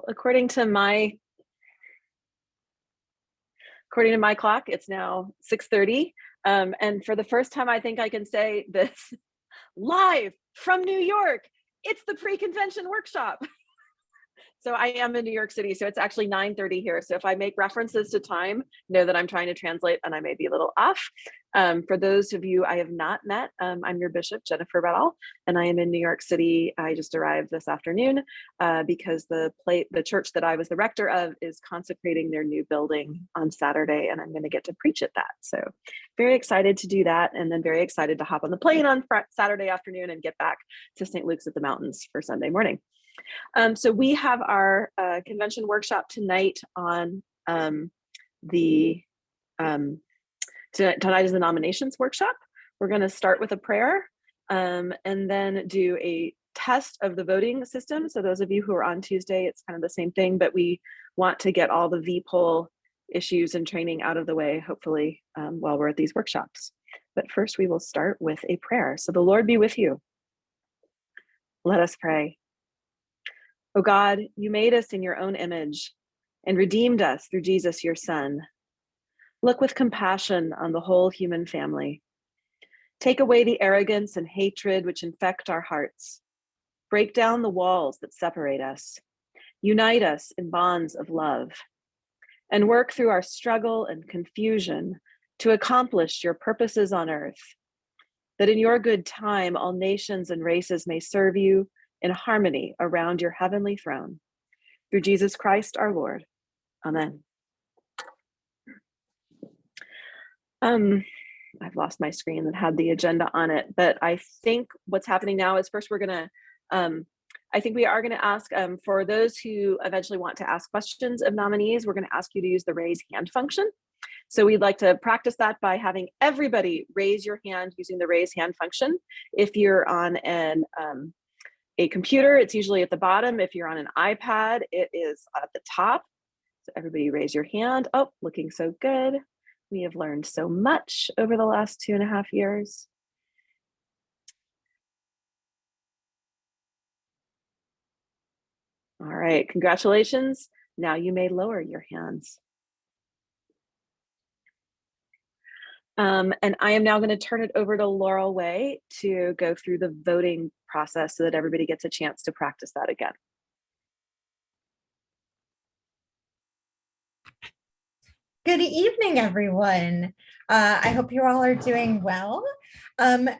According to my clock, it's now 6:30. And for the first time, I think I can say this live from New York. It's the pre-convention workshop. So I am in New York City, so it's actually 9:30 here. So if I make references to time, know that I'm trying to translate and I may be a little off. For those of you I have not met, I'm your bishop, Jennifer Bell, and I am in New York City. I just arrived this afternoon because the church that I was the rector of is consecrating their new building on Saturday, and I'm going to get to preach at that. So very excited to do that, and then very excited to hop on the plane on Saturday afternoon and get back to St. Luke's at the Mountains for Sunday morning. So we have our convention workshop tonight on tonight is the nominations workshop. We're going to start with a prayer and then do a test of the voting system. So those of you who are on Tuesday, it's kind of the same thing, but we want to get all the V-poll issues and training out of the way, hopefully, while we're at these workshops. But first we will start with a prayer. So the Lord be with you. Let us pray. O God, you made us in your own image and redeemed us through Jesus, your Son. Look with compassion on the whole human family. Take away the arrogance and hatred which infect our hearts. Break down the walls that separate us. Unite us in bonds of love. And work through our struggle and confusion to accomplish your purposes on earth, that in your good time all nations and races may serve you in harmony around your heavenly throne. Through Jesus Christ our Lord. Amen. I've lost my screen that had the agenda on it, but I think what's happening now is first we're gonna, I think we are gonna ask for those who eventually want to ask questions of nominees, we're gonna ask you to use the raise hand function. So we'd like to practice that by having everybody raise your hand using the raise hand function. If you're on a computer, it's usually at the bottom. If you're on an iPad, it is at the top. So everybody raise your hand. Oh, looking so good. We have learned so much over the last 2.5 years. All right, congratulations. Now you may lower your hands. And I am now going to turn it over to Laurel Way to go through the voting process so that everybody gets a chance to practice that again. Good evening, everyone. I hope you all are doing well.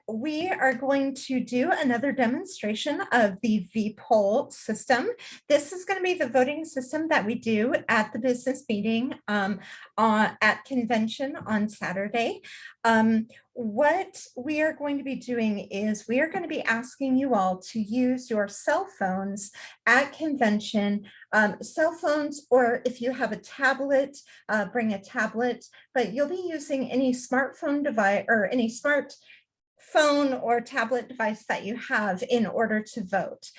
We are going to do another demonstration of the V-poll system. This is going to be the voting system that we do at the business meeting at convention on Saturday. What we are going to be doing is we are going to be asking you all to use your cell phones at convention, cell phones, or if you have a tablet, bring a tablet, but you'll be using any smartphone device or any smartphone or tablet device that you have in order to vote.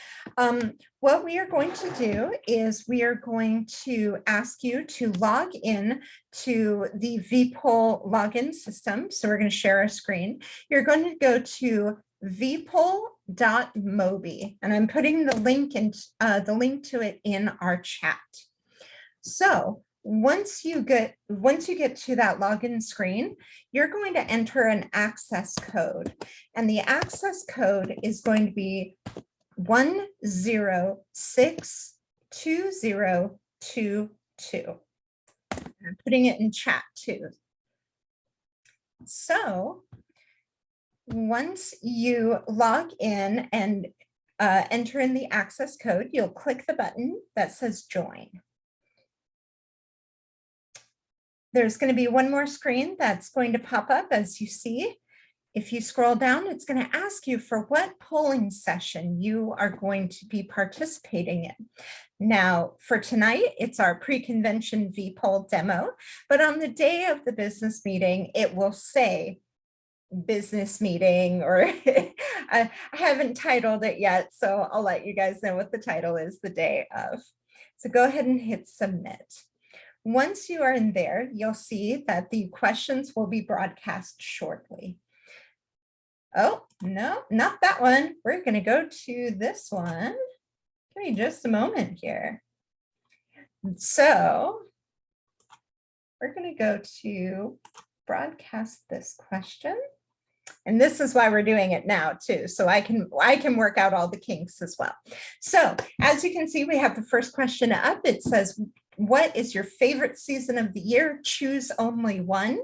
What we are going to do is we are going to ask you to log in to the V-poll login system. So we're going to share our screen. You're going to go to vpoll.mobi, and I'm putting the link to it in our chat. So once you get to that login screen, you're going to enter an access code, and the access code is going to be 1062022. I'm putting it in chat too. So once you log in and enter in the access code, you'll click the button that says join. There's going to be one more screen that's going to pop up as you see. If you scroll down, it's going to ask you for what polling session you are going to be participating in. Now, for tonight, it's our pre-convention V-poll demo, but on the day of the business meeting, it will say business meeting, or I haven't titled it yet, so I'll let you guys know what the title is the day of. So go ahead and hit submit. Once you are in there, you'll see that the questions will be broadcast shortly. Oh, no, not that one. We're going to go to this one. Give me just a moment here. So we're going to go to broadcast this question. And this is why we're doing it now too. So I can work out all the kinks as well. So as you can see, we have the first question up. It says, what is your favorite season of the year? Choose only one.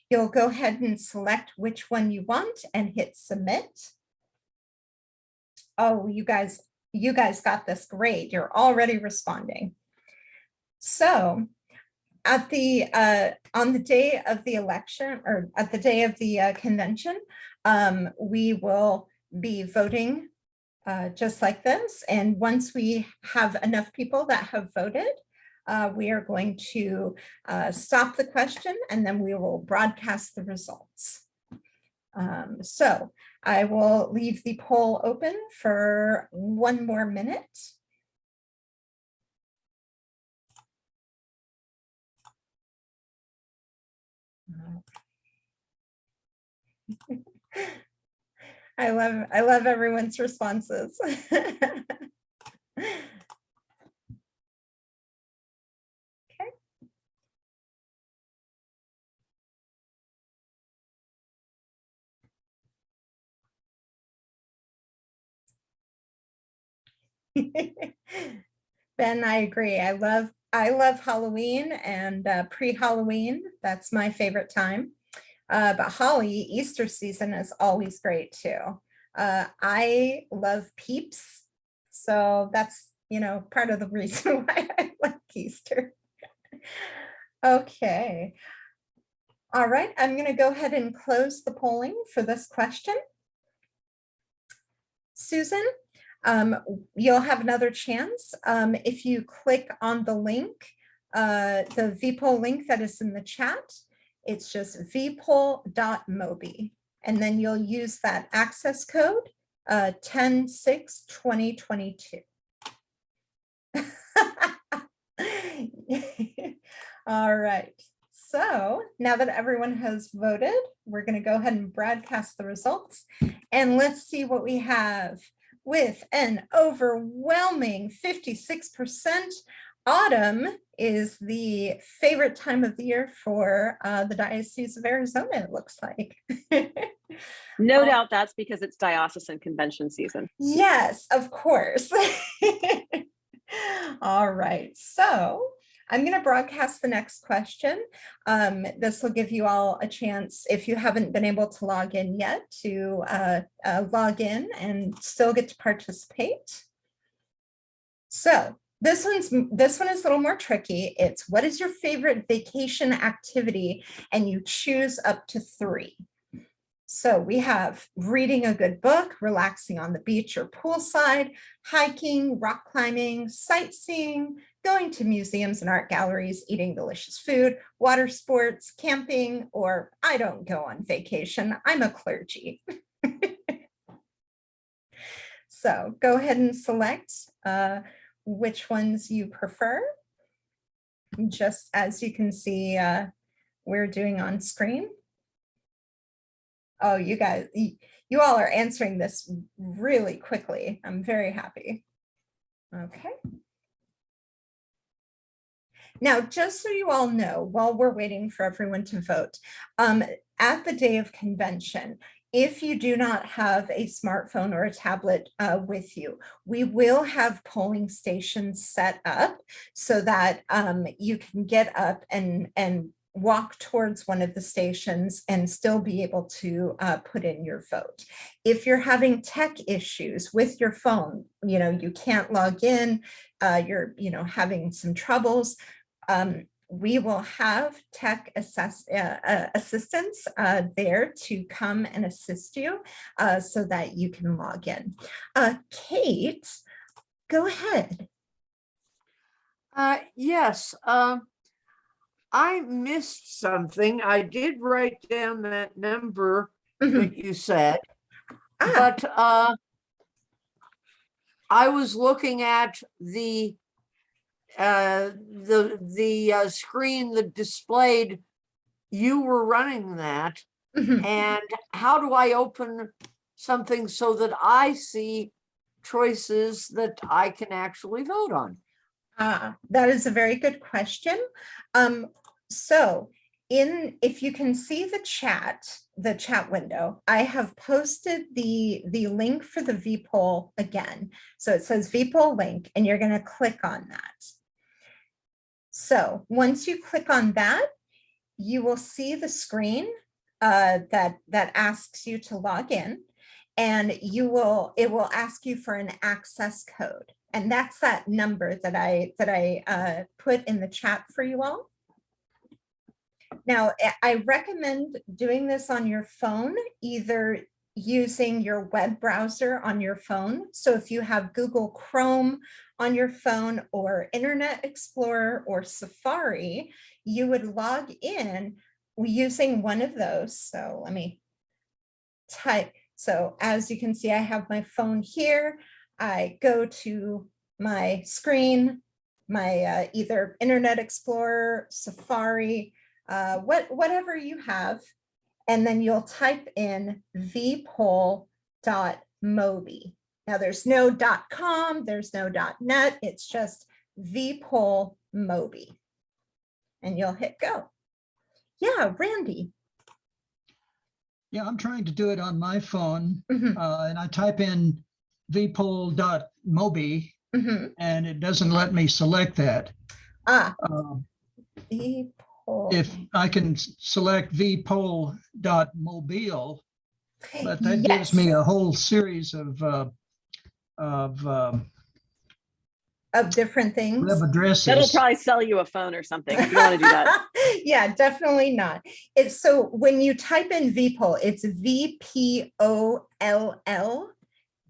You'll go ahead and select which one you want and hit submit. Oh, you guys got this great. You're already responding. So at the on the day of the election, or at the day of the convention, we will be voting just like this. And once we have enough people that have voted, we are going to stop the question, and then we will broadcast the results. So I will leave the poll open for 1 more minute. I love everyone's responses. Ben, I agree. I love Halloween and pre-Halloween. That's my favorite time. But Holly, Easter season is always great too. I love Peeps. So that's, part of the reason why I like Easter. Okay. All right, I'm going to go ahead and close the polling for this question. Susan, you'll have another chance. If you click on the link, the vpoll link that is in the chat, it's just vpoll.mobi. And then you'll use that access code 10/6/2022. All right. So now that everyone has voted, we're going to go ahead and broadcast the results. And let's see what we have. With an overwhelming 56%, autumn is the favorite time of the year for the Diocese of Arizona, it looks like. No doubt that's because it's diocesan convention season. Yes, of course. All right, so I'm going to broadcast the next question. This will give you all a chance, if you haven't been able to log in yet, to log in and still get to participate. So this one is a little more tricky. It's, what is your favorite vacation activity? And you choose up to 3. So we have reading a good book, relaxing on the beach or poolside, hiking, rock climbing, sightseeing, going to museums and art galleries, eating delicious food, water sports, camping, or I don't go on vacation, I'm a clergy. So go ahead and select which ones you prefer. Just as you can see, we're doing on screen. Oh, you guys, you all are answering this really quickly. I'm very happy. Okay. Now, just so you all know, while we're waiting for everyone to vote, at the day of convention, if you do not have a smartphone or a tablet with you, we will have polling stations set up so that you can get up and walk towards one of the stations and still be able to put in your vote. If you're having tech issues with your phone, you can't log in, you're having some troubles, we will have tech assistants there to come and assist you so that you can log in. Kate, go ahead. Yes. I missed something. I did write down that number that you said, but I was looking at the screen that displayed you were running that, and how do I open something so that I see choices that I can actually vote on? That is a very good question. So if you can see the chat window, I have posted the link for the VPOL again. So it says VPOL link, and you're going to click on that. So once you click on that, you will see the screen that asks you to log in, and it will ask you for an access code. And that's that number that I put in the chat for you all. Now, I recommend doing this on your phone, either using your web browser on your phone. So if you have Google Chrome on your phone, or Internet Explorer, or Safari, you would log in using one of those. So let me type. So as you can see, I have my phone here. I go to my screen, my either Internet Explorer, Safari, whatever you have, and then you'll type in vpol.mobi. Now there's no .com, there's no .net, it's just vpol.mobi, and you'll hit go. Yeah, Randy. Yeah, I'm trying to do it on my phone, and I type in vpol.mobi, and it doesn't let me select that. Vpol. If I can select vpol.mobile, but that gives me a whole series of different things. web addresses. That'll probably sell you a phone or something if you want to do that. Yeah, definitely not. It's so when you type in VPOL, it's VPOLL.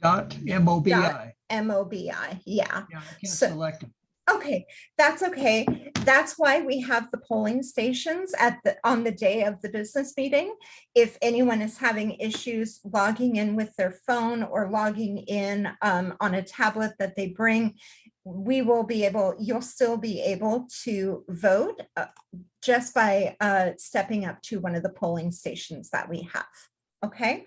.mobi. MOBI. Yeah. Yeah, I can't select them. Okay, that's okay. That's why we have the polling stations on the day of the business meeting. If anyone is having issues logging in with their phone or logging in on a tablet that they bring, you'll still be able to vote just by stepping up to one of the polling stations that we have. Okay.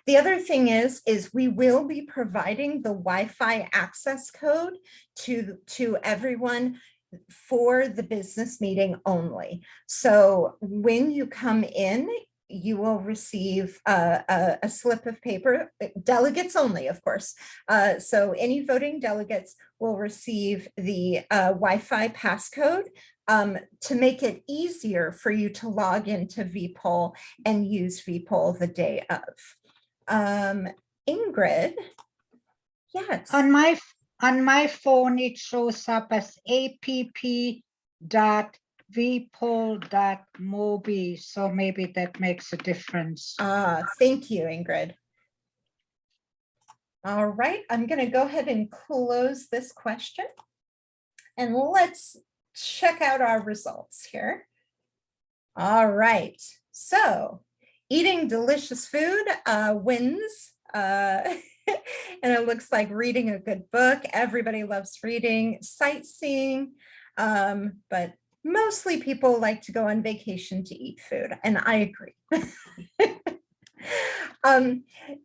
The other thing is we will be providing the Wi-Fi access code to everyone for the business meeting only. So when you come in, you will receive a slip of paper, delegates only, of course. So any voting delegates will receive the Wi-Fi passcode to make it easier for you to log into VPOL and use VPOL the day of. Ingrid, yes. On my phone, it shows up as app.vpol.mobi, so maybe that makes a difference. Thank you, Ingrid. All right, I'm going to go ahead and close this question, and let's check out our results here. All right, so eating delicious food wins. And it looks like reading a good book. Everybody loves reading. Sightseeing, but mostly people like to go on vacation to eat food, and I agree.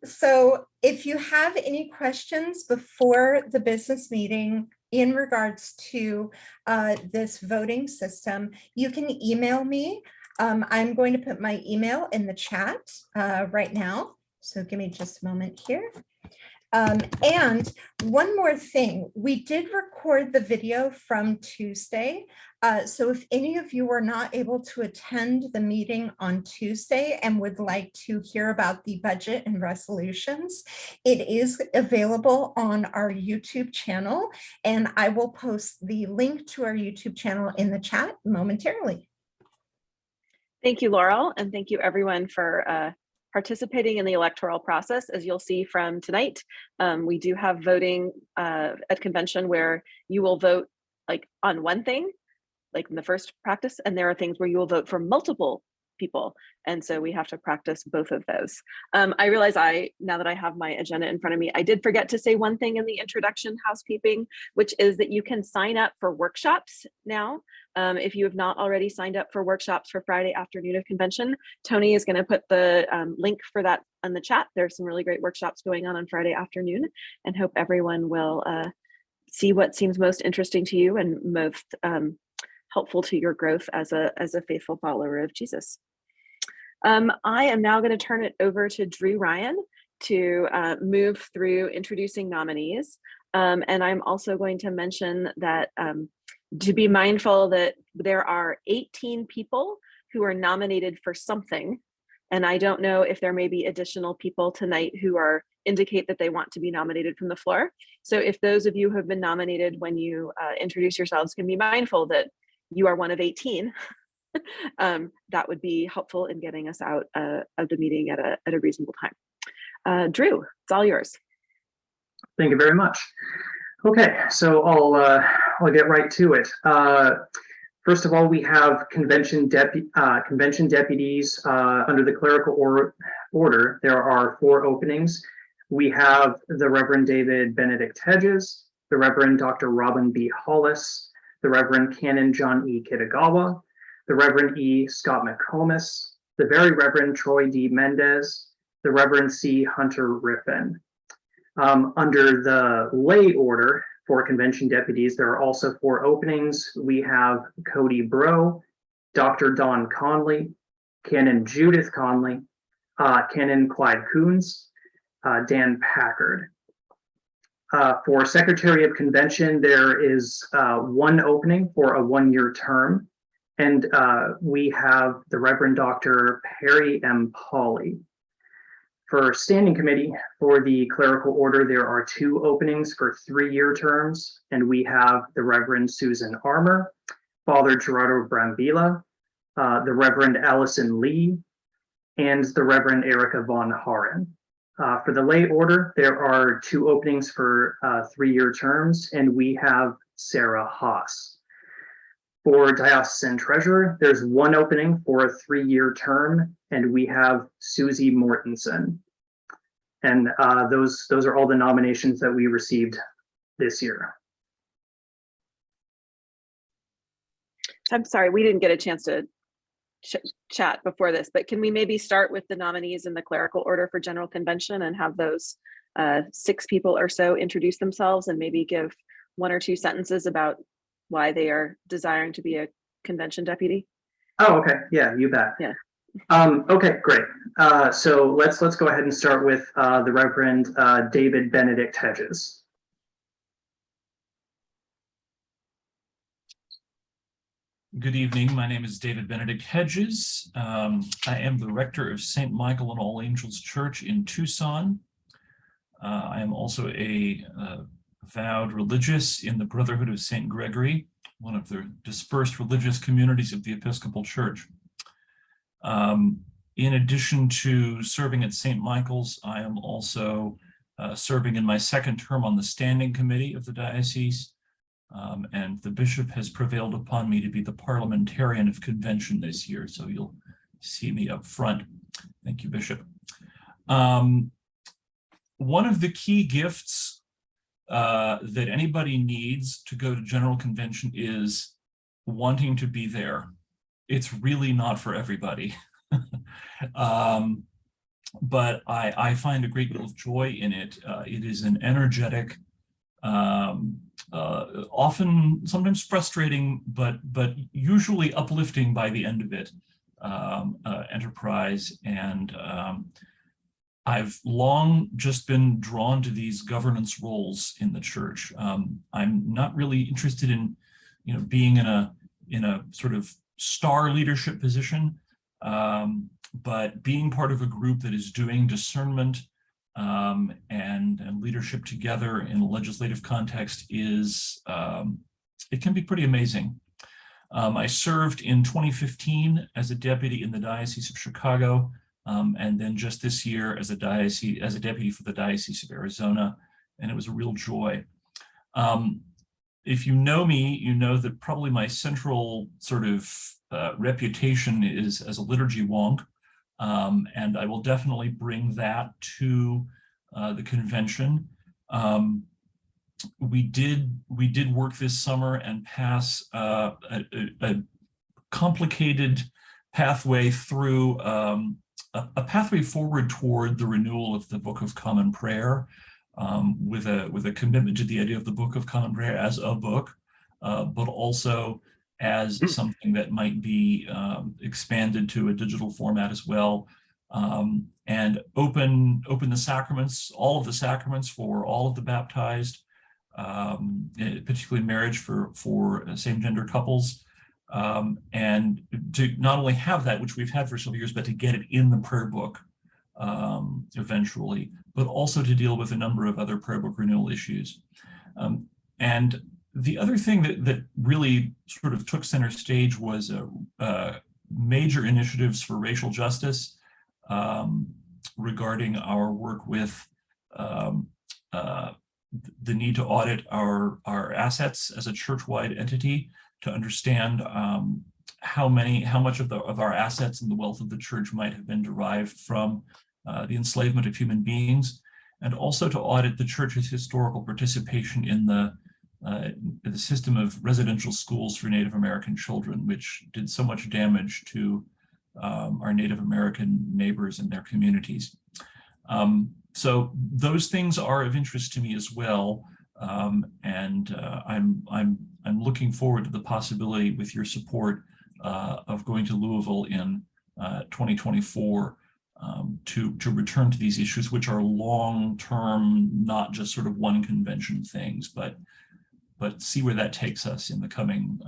So if you have any questions before the business meeting in regards to this voting system, you can email me. I'm going to put my email in the chat right now. So give me just a moment here. And one more thing, we did record the video from Tuesday. So if any of you were not able to attend the meeting on Tuesday and would like to hear about the budget and resolutions, it is available on our YouTube channel, and I will post the link to our YouTube channel in the chat momentarily. Thank you, Laurel, and thank you everyone for participating in the electoral process. As you'll see from tonight, we do have voting at convention where you will vote like on one thing, like in the first practice, and there are things where you will vote for multiple people. And so we have to practice both of those. I realize now that I have my agenda in front of me, I did forget to say one thing in the introduction housekeeping, which is that you can sign up for workshops now. If you have not already signed up for workshops for Friday afternoon of convention, Tony is going to put the link for that on the chat. There's some really great workshops going on Friday afternoon, and hope everyone will see what seems most interesting to you and most helpful to your growth as a faithful follower of Jesus. I am now going to turn it over to Drew Ryan to move through introducing nominees. And I'm also going to mention that to be mindful that there are 18 people who are nominated for something. And I don't know if there may be additional people tonight who indicate that they want to be nominated from the floor. So if those of you who have been nominated when you introduce yourselves can be mindful that you are one of 18, that would be helpful in getting us out of the meeting at a reasonable time. Drew, it's all yours. Thank you very much. Okay, so I'll get right to it. First of all, we have convention deputies under the clerical order. There are 4 openings. We have the Reverend Benedict Hedges, the Reverend Dr. Robin B. Hollis, the Reverend Canon John E. Kiragawa, the Reverend E. Scott McComas, the Very Reverend Troy D. Mendez, the Reverend C. Hunter Riffin. Under the lay order for convention deputies, there are also 4 openings. We have Cody Bro, Dr. Don Conley, Canon Judith Conley, Canon Clyde Coons, Dan Packard. For Secretary of Convention, there is 1 opening for a 1-year term, and we have the Reverend Dr. Perry M. Pauley. For Standing Committee, for the clerical order, there are 2 openings for 3-year terms, and we have the Reverend Susan Armour, Father Gerardo Brambilla, the Reverend Allison Lee, and the Reverend Erica Von Haren. For the lay order, there are 2 openings for 3-year terms, and we have Sarah Haas. For Diocesan Treasurer, there's 1 opening for a 3-year term, and we have Susie Mortensen. And those are all the nominations that we received this year. I'm sorry, we didn't get a chance to chat before this, but can we maybe start with the nominees in the clerical order for General Convention and have those 6 people or so introduce themselves and maybe give 1 or 2 sentences about why they are desiring to be a convention deputy? Oh, okay. Yeah, you bet. Yeah. Okay, great. So let's go ahead and start with the Reverend David Benedict Hedges. Good evening. My name is David Benedict Hedges. I am the rector of St. Michael and All Angels Church in Tucson. I am also a vowed religious in the Brotherhood of St. Gregory, one of the dispersed religious communities of the Episcopal Church. In addition to serving at St. Michael's, I am also serving in my 2nd term on the Standing Committee of the Diocese, and the Bishop has prevailed upon me to be the parliamentarian of convention this year, so you'll see me up front. Thank you, Bishop. One of the key gifts that anybody needs to go to General Convention is wanting to be there. It's really not for everybody. But I find a great deal of joy in it. It is an energetic, often sometimes frustrating, but usually uplifting by the end of it, enterprise. And I've long just been drawn to these governance roles in the church. I'm not really interested in, being in a sort of star leadership position, but being part of a group that is doing discernment and leadership together in a legislative context is, it can be pretty amazing. I served in 2015 as a deputy in the Diocese of Chicago, and then just this year as a deputy for the Diocese of Arizona, and it was a real joy. If you know me, you know that probably my central sort of reputation is as a liturgy wonk, and I will definitely bring that to the convention. We did work this summer and pass a complicated pathway through a pathway forward toward the renewal of the Book of Common Prayer, with a commitment to the idea of the Book of Common Prayer as a book, but also as something that might be expanded to a digital format as well, and open the sacraments, all of the sacraments for all of the baptized, particularly marriage for same-gender couples, and to not only have that, which we've had for several years, but to get it in the prayer book eventually, but also to deal with a number of other prayer book renewal issues. And the other thing that really sort of took center stage was major initiatives for racial justice regarding our work with the need to audit our assets as a church-wide entity to understand how much of our assets and the wealth of the church might have been derived from the enslavement of human beings, and also to audit the church's historical participation in the system of residential schools for Native American children, which did so much damage to our Native American neighbors and their communities. So those things are of interest to me as well, and I'm looking forward to the possibility, with your support, of going to Louisville in 2024 to return to these issues, which are long-term, not just sort of one convention things, but see where that takes us in the coming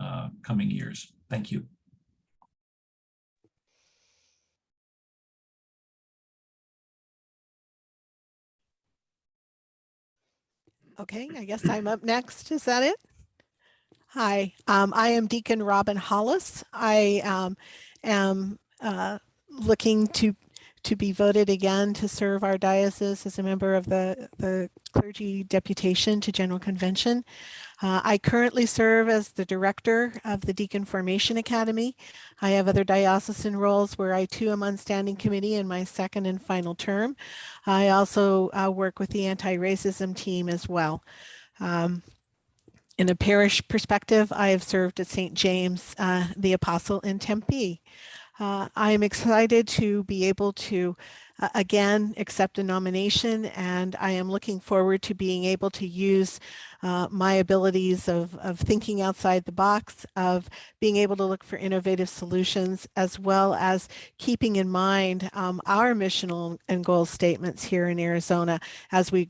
years. Thank you. Okay, I guess I'm up next. Is that it? Hi, I am Deacon Robin Hollis. I am looking to be voted again to serve our diocese as a member of the clergy deputation to General Convention. I currently serve as the director of the Deacon Formation Academy. I have other diocesan roles where I too am on standing committee in my second and final term. I also work with the anti-racism team as well. In a parish perspective, I have served at St. James the Apostle in Tempe. I am excited to be able to again accept a nomination, and I am looking forward to being able to use my abilities of thinking outside the box, of being able to look for innovative solutions, as well as keeping in mind our missional and goal statements here in Arizona as we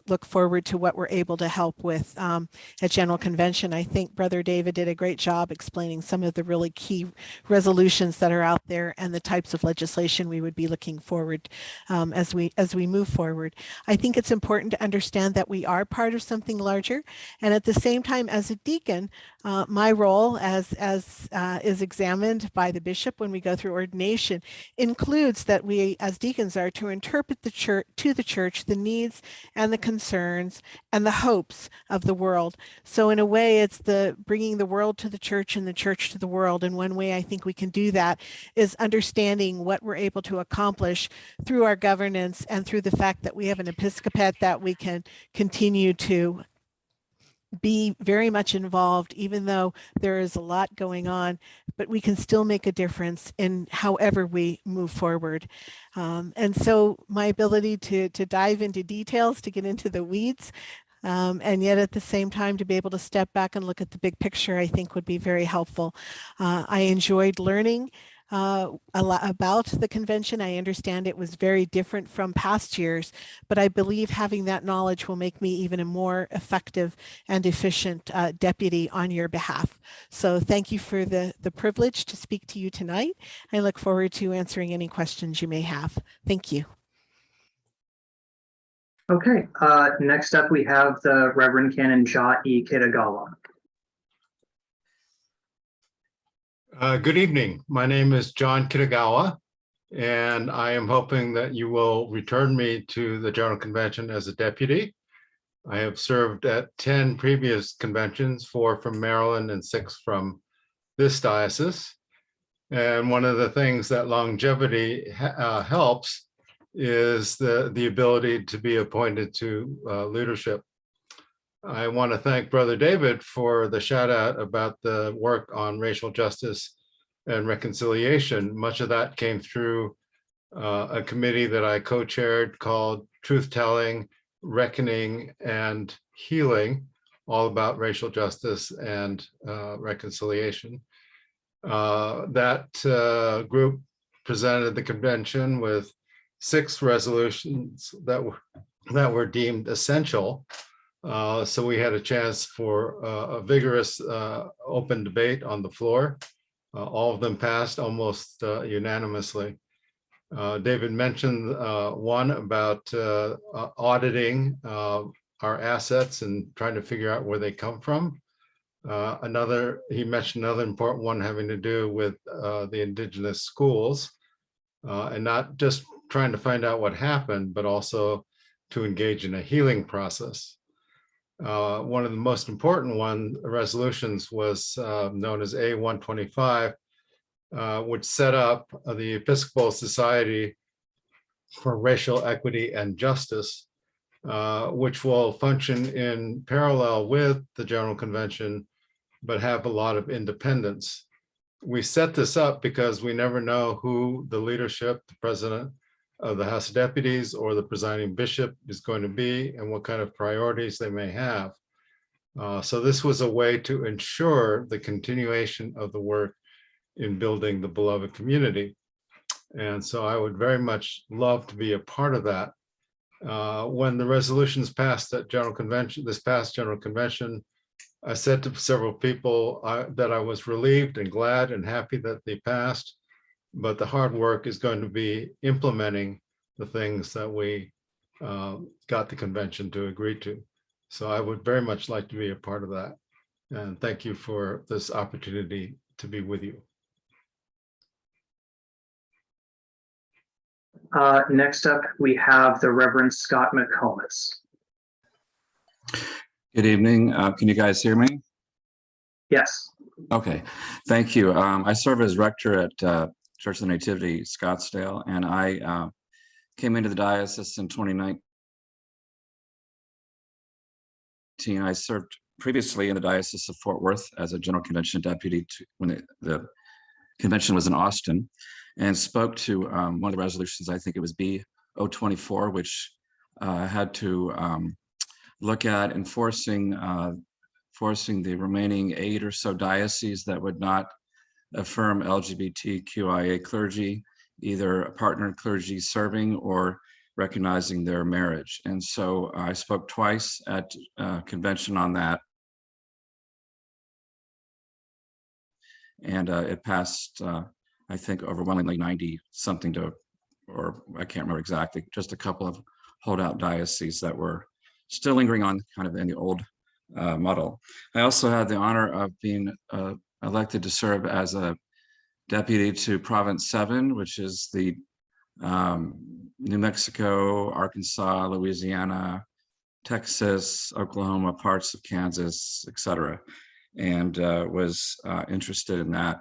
look forward to what we're able to help with at General Convention. I think Brother David did a great job explaining some of the really key resolutions that are out there and the types of legislation we would be looking forward as we move forward. I think it's important to understand that we are part of something larger, and at the same time, as a deacon, my role as is examined by the bishop when we go through ordination includes that we as deacons are to interpret the church the needs and the concerns and the hopes of the world. So in a way, it's the bringing the world to the church and the church to the world. And one way I think we can do that is understanding what we're able to accomplish through our governance and through the fact that we have an episcopate that we can continue to be very much involved, even though there is a lot going on, but we can still make a difference in however we move forward. And so my ability to dive into details, to get into the weeds, and yet at the same time to be able to step back and look at the big picture, I think would be very helpful. I enjoyed learning a lot about the convention. I understand it was very different from past years, but I believe having that knowledge will make me even a more effective and efficient deputy on your behalf. So thank you for the privilege to speak to you tonight. I look forward to answering any questions you may have. Thank you. Okay, next up we have the Reverend Canon E. Kiragawa. Good evening. My name is John Kiragawa, and I am hoping that you will return me to the General Convention as a deputy. I have served at 10 previous conventions, 4 from Maryland and 6 from this diocese. And one of the things that longevity helps is the ability to be appointed to leadership. I want to thank Brother David for the shout out about the work on racial justice and reconciliation. Much of that came through a committee that I co-chaired called Truth Telling Reckoning and Healing, all about racial justice and reconciliation. That group presented the convention with 6 resolutions that were deemed essential. So we had a chance for a vigorous open debate on the floor. All of them passed almost unanimously. David mentioned one about auditing our assets and trying to figure out where they come from. He mentioned another important one having to do with the indigenous schools, and not just trying to find out what happened, but also to engage in a healing process. One of the most important resolutions was known as A125, which set up the Episcopal Society for Racial Equity and Justice, which will function in parallel with the General Convention, but have a lot of independence. We set this up because we never know who the leadership, the president of the House of Deputies or the presiding bishop is going to be and what kind of priorities they may have. So this was a way to ensure the continuation of the work in building the beloved community. And so I would very much love to be a part of that. When the resolutions passed at General Convention, this past General Convention, I said to several people that I was relieved and glad and happy that they passed, but the hard work is going to be implementing the things that we got the convention to agree to. So I would very much like to be a part of that. And thank you for this opportunity to be with you. Next up, we have the Reverend Scott McComas. Good evening. Can you guys hear me? Yes. Okay, thank you. I serve as rector at Church of the Nativity, Scottsdale, and I came into the diocese in 2019. I served previously in the Diocese of Fort Worth as a General Convention deputy when the convention was in Austin, and spoke to one of the resolutions, I think it was B024, which had to look at enforcing the remaining 8 or so dioceses that would not affirm LGBTQIA clergy, either partnered clergy serving or recognizing their marriage. And so I spoke twice at convention on that. And it passed, I think, overwhelmingly 90 something to, or I can't remember exactly, just a couple of holdout dioceses that were still lingering on kind of in the old model. I also had the honor of being elected to serve as a deputy to Province 7, which is the New Mexico, Arkansas, Louisiana, Texas, Oklahoma, parts of Kansas, etc., and was interested in that.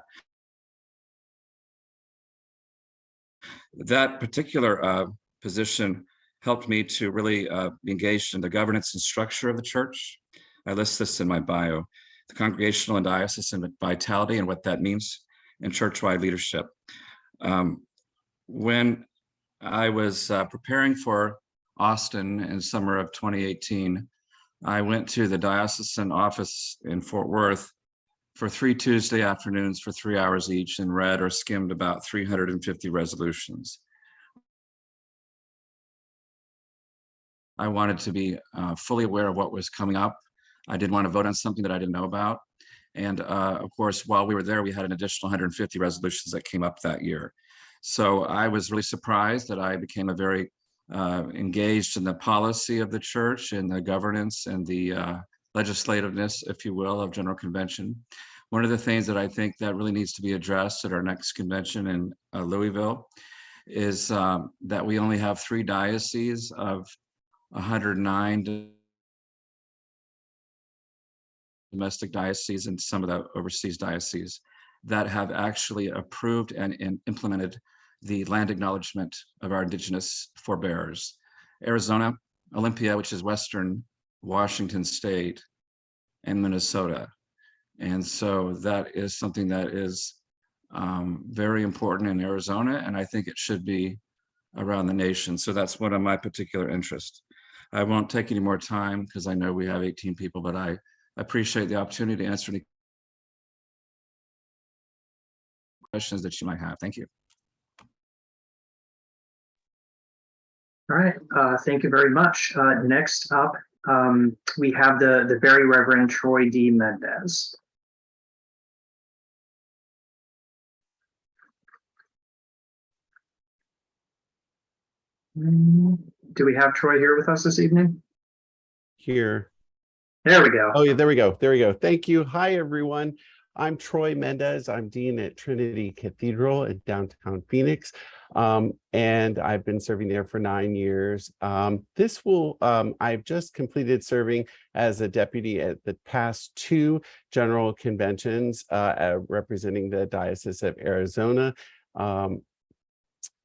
That particular position helped me to really be engaged in the governance and structure of the church. I list this in my bio: the congregational and diocesan vitality and what that means in church-wide leadership. When I was preparing for Austin in summer of 2018, I went to the diocesan office in Fort Worth for 3 Tuesday afternoons for 3 hours each and read or skimmed about 350 resolutions. I wanted to be fully aware of what was coming up. I didn't want to vote on something that I didn't know about. And of course, while we were there, we had an additional 150 resolutions that came up that year. So I was really surprised that I became a very engaged in the policy of the church and the governance and the legislativeness, if you will, of General Convention. One of the things that I think that really needs to be addressed at our next convention in Louisville is that we only have 3 dioceses of 109 domestic dioceses and some of the overseas dioceses that have actually approved and implemented the land acknowledgement of our indigenous forebears. Arizona, Olympia, which is Western Washington State, and Minnesota. And so that is something that is very important in Arizona, and I think it should be around the nation. So that's one of my particular interests. I won't take any more time because I know we have 18 people, but I appreciate the opportunity to answer any questions that you might have. Thank you. All right, thank you very much. Next up, we have the Very Reverend Troy D Mendez. Do we have Troy here with us this evening? Here. There we go. Oh, yeah, there we go. There we go. Thank you. Hi, everyone. I'm Troy Mendez. I'm Dean at Trinity Cathedral in downtown Phoenix. And I've been serving there for 9 years. I've just completed serving as a deputy at the past 2 general conventions representing the Diocese of Arizona.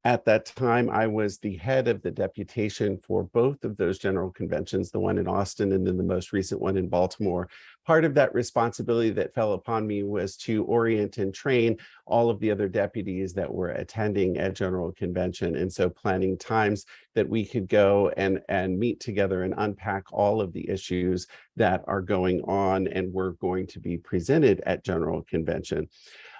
At that time, I was the head of the deputation for both of those general conventions, the one in Austin and then the most recent one in Baltimore. Part of that responsibility that fell upon me was to orient and train all of the other deputies that were attending at general convention. And so planning times that we could go and meet together and unpack all of the issues that are going on and were going to be presented at general convention.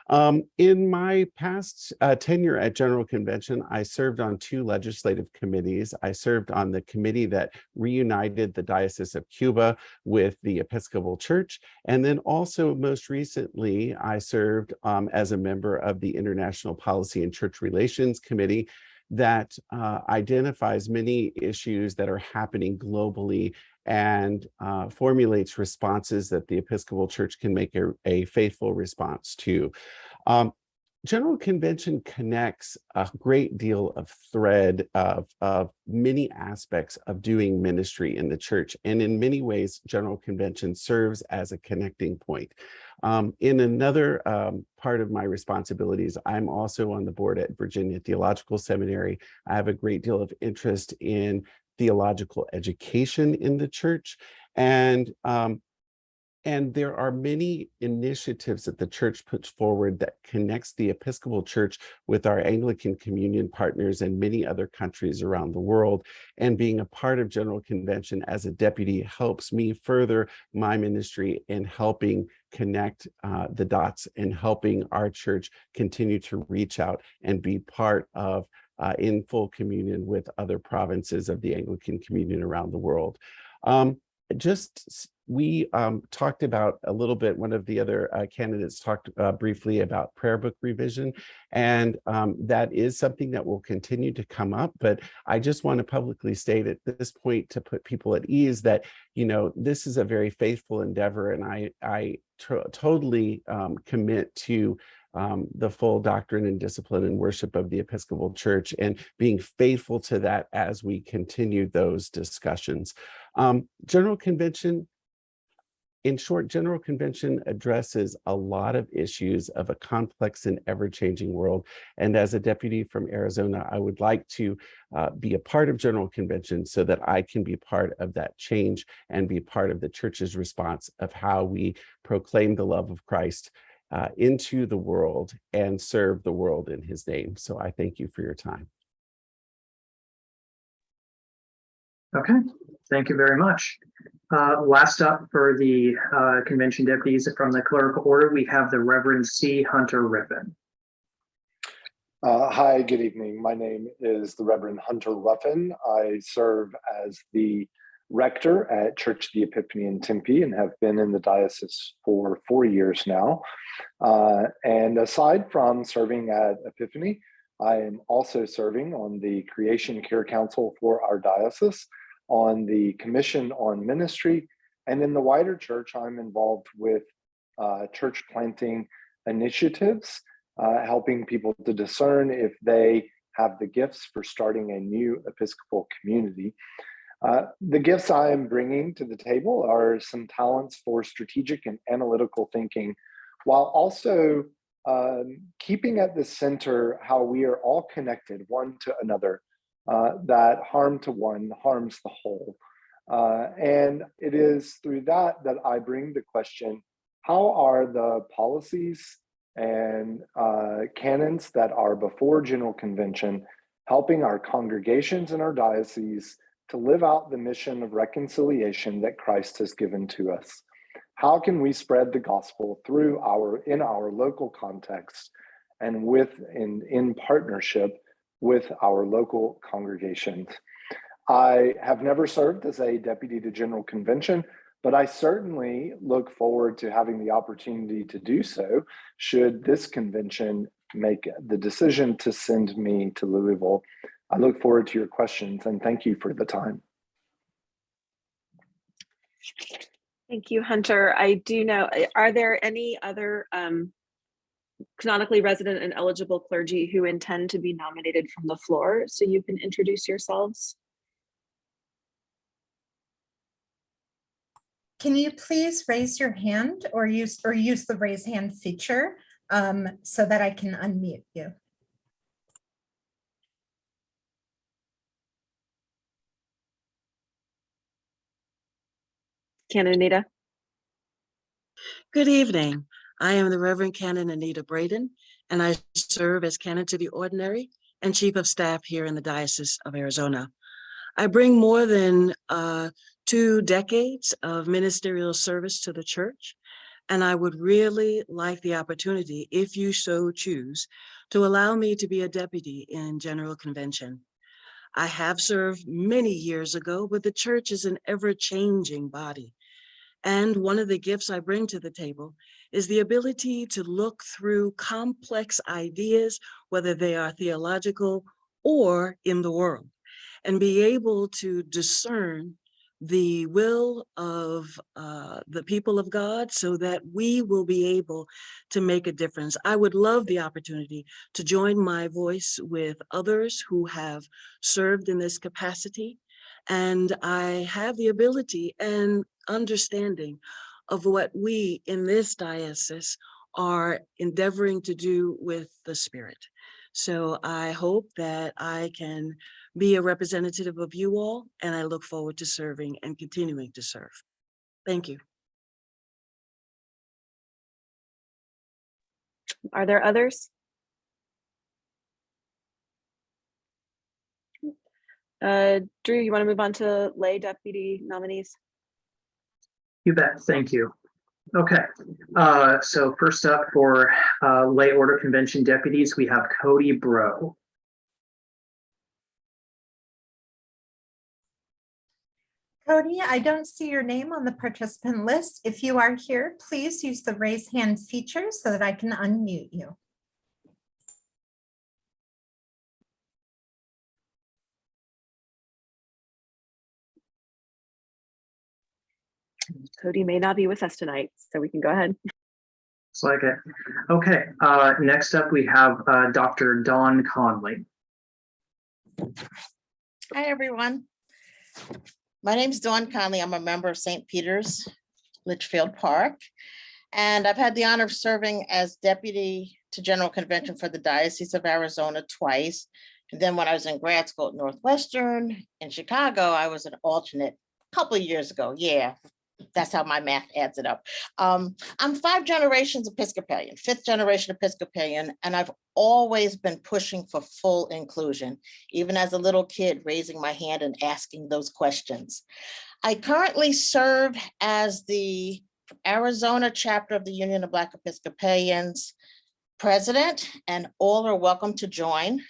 In my past tenure at General Convention, I served on 2 legislative committees. I served on the committee that reunited the Diocese of Cuba with the Episcopal Church. And then also most recently, I served as a member of the International Policy and Church Relations Committee that identifies many issues that are happening globally and formulates responses that the Episcopal Church can make a faithful response to. General Convention connects a great deal of thread of many aspects of doing ministry in the church. And in many ways, General Convention serves as a connecting point. In another part of my responsibilities, I'm also on the board at Virginia Theological Seminary. I have a great deal of interest in theological education in the church. And there are many initiatives that the church puts forward that connects the Episcopal Church with our Anglican communion partners and many other countries around the world. And being a part of General Convention as a deputy helps me further my ministry in helping connect the dots and helping our church continue to reach out and be part of in full communion with other provinces of the Anglican communion around the world. We talked about a little bit, one of the other candidates talked briefly about prayer book revision, and that is something that will continue to come up, but I just want to publicly state at this point to put people at ease that, this is a very faithful endeavor, and I totally commit to the full doctrine and discipline and worship of the Episcopal Church and being faithful to that as we continue those discussions. General Convention, in short, General Convention addresses a lot of issues of a complex and ever-changing world. And as a deputy from Arizona, I would like to be a part of General Convention so that I can be part of that change and be part of the church's response of how we proclaim the love of Christ into the world and serve the world in his name. So I thank you for your time. Okay, thank you very much. Last up for the convention deputies from the clerical order, we have the Reverend C. Hunter Rippin. Hi, good evening. My name is the Reverend Hunter Ruffin. I serve as the rector at Church of the Epiphany in Tempe and have been in the diocese for 4 years now. And aside from serving at Epiphany, I am also serving on the Creation Care Council for our diocese, on the Commission on Ministry, and in the wider church, I'm involved with church planting initiatives, helping people to discern if they have the gifts for starting a new Episcopal community. The gifts I am bringing to the table are some talents for strategic and analytical thinking, while also keeping at the center how we are all connected one to another, that harm to one harms the whole. And it is through that that I bring the question, how are the policies and canons that are before General Convention helping our congregations in our diocese to live out the mission of reconciliation that Christ has given to us? How can we spread the gospel in our local context and in partnership with our local congregations? I have never served as a deputy to General Convention, but I certainly look forward to having the opportunity to do so should this convention make the decision to send me to Louisville. I look forward to your questions and thank you for the time. Thank you, Hunter. I do know, are there any other canonically resident and eligible clergy who intend to be nominated from the floor? So you can introduce yourselves. Can you please raise your hand or use the raise hand feature so that I can unmute you? Canon Anita. Good evening. I am the Reverend Canon Anita Braden, and I serve as Canon to the Ordinary and Chief of Staff here in the Diocese of Arizona. I bring more than 2 decades of ministerial service to the church, and I would really like the opportunity, if you so choose, to allow me to be a deputy in General Convention. I have served many years ago, but the church is an ever-changing body. And one of the gifts I bring to the table is the ability to look through complex ideas, whether they are theological or in the world, and be able to discern the will of the people of God so that we will be able to make a difference. I would love the opportunity to join my voice with others who have served in this capacity. And I have the ability and understanding of what we in this diocese are endeavoring to do with the Spirit. So I hope that I can be a representative of you all, and I look forward to serving and continuing to serve. Thank you. Are there others? Drew, you want to move on to lay deputy nominees? You bet. Thank you. Okay. So first up for lay order convention deputies, we have Cody Bro. Cody, I don't see your name on the participant list. If you are here, please use the raise hand feature so that I can unmute you. Cody may not be with us tonight, so we can go ahead. Looks like it. Okay. Next up, we have Dr. Dawn Conley. Hi, everyone. My name is Dawn Conley. I'm a member of St. Peter's, Litchfield Park, and I've had the honor of serving as deputy to General Convention for the Diocese of Arizona twice. And then when I was in grad school at Northwestern in Chicago, I was an alternate a couple of years ago. Yeah, that's how my math adds it up. I'm 5 generations Episcopalian, 5th generation Episcopalian, and I've always been pushing for full inclusion, even as a little kid, raising my hand and asking those questions. I currently serve as the Arizona chapter of the Union of Black Episcopalians president, and all are welcome to join.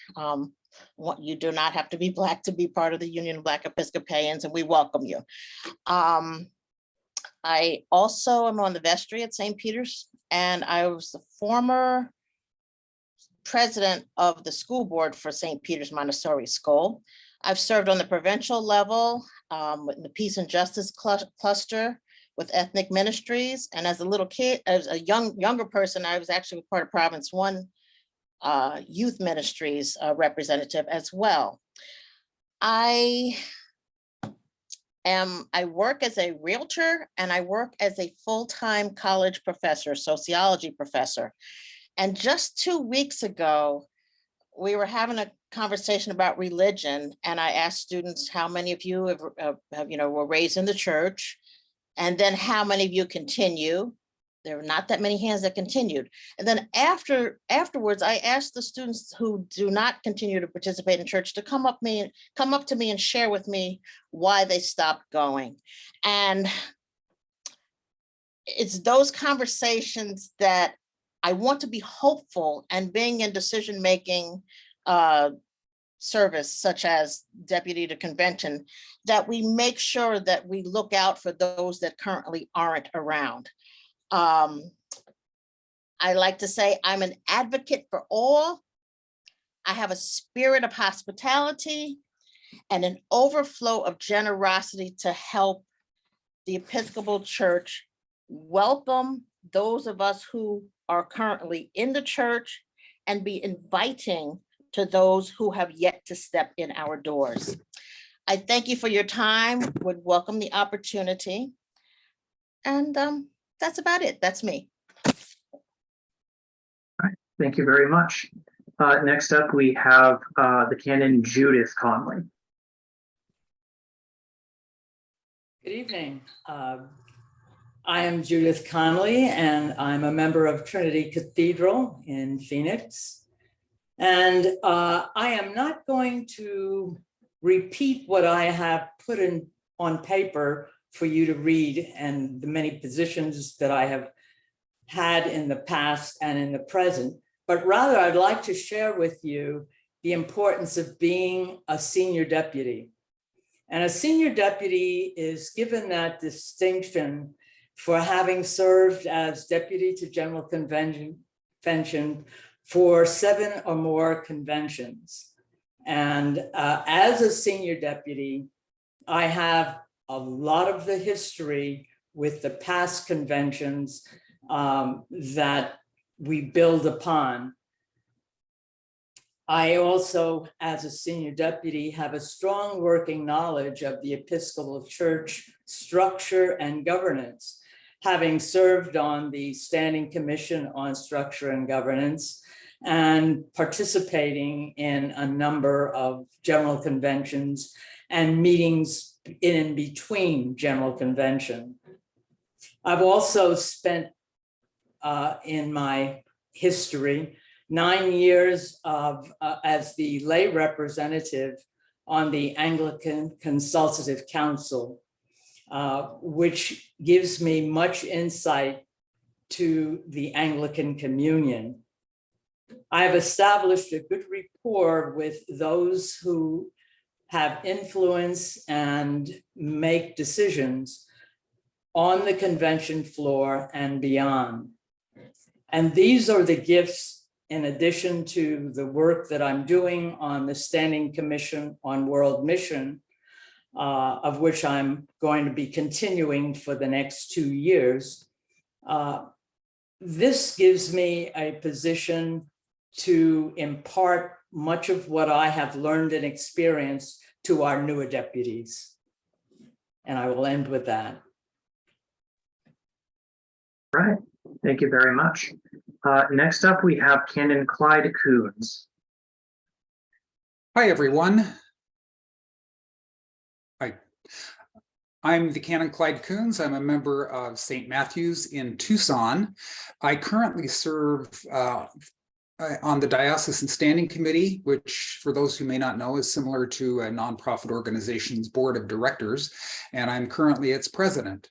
You do not have to be Black to be part of the Union of Black Episcopalians, and we welcome you. I also am on the vestry at St. Peter's, and I was the former president of the school board for St. Peter's Montessori School. I've served on the provincial level in the Peace and Justice cluster with ethnic ministries. And as a little kid, as a younger person, I was actually part of Province 1 youth ministries representative as well. I work as a realtor, and I work as a full-time college professor, sociology professor. And just 2 weeks ago, we were having a conversation about religion, and I asked students, how many of you have were raised in the church, and then how many of you continue There were not that many hands that continued. And then afterwards, I asked the students who do not continue to participate in church to come up to me and share with me why they stopped going. And it's those conversations that I want to be hopeful, and being in decision-making service, such as deputy to convention, that we make sure that we look out for those that currently aren't around. I like to say I'm an advocate for all. I have a spirit of hospitality and an overflow of generosity to help the Episcopal Church welcome those of us who are currently in the church and be inviting to those who have yet to step in our doors. I thank you for your time, would welcome the opportunity. And that's about it. That's me. All right, thank you very much. Next up, we have the Canon Judith Conley. Good evening. I am Judith Conley, and I'm a member of Trinity Cathedral in Phoenix. And I am not going to repeat what I have put in on paper for you to read, and the many positions that I have had in the past and in the present, but rather I'd like to share with you the importance of being a senior deputy. And a senior deputy is given that distinction for having served as deputy to General Convention for 7 or more conventions. And as a senior deputy, I have a lot of the history with the past conventions that we build upon. I also, as a senior deputy, have a strong working knowledge of the Episcopal Church structure and governance, having served on the Standing Commission on Structure and Governance and participating in a number of general conventions and meetings in between general convention. I've also spent in my history 9 years of as the lay representative on the Anglican Consultative Council, which gives me much insight to the Anglican Communion. I've established a good rapport with those who have influence and make decisions on the convention floor and beyond. And these are the gifts, in addition to the work that I'm doing on the Standing Commission on World Mission, of which I'm going to be continuing for the next 2 years. This gives me a position to impart much of what I have learned and experienced to our newer deputies. And I will end with that. All right, thank you very much. Next up, we have Canon Clyde Coons. Hi, everyone. Hi, I'm the Canon Clyde Coons. I'm a member of St. Matthew's in Tucson. I currently serve on the Diocesan Standing Committee, which, for those who may not know, is similar to a nonprofit organization's board of directors, and I'm currently its president.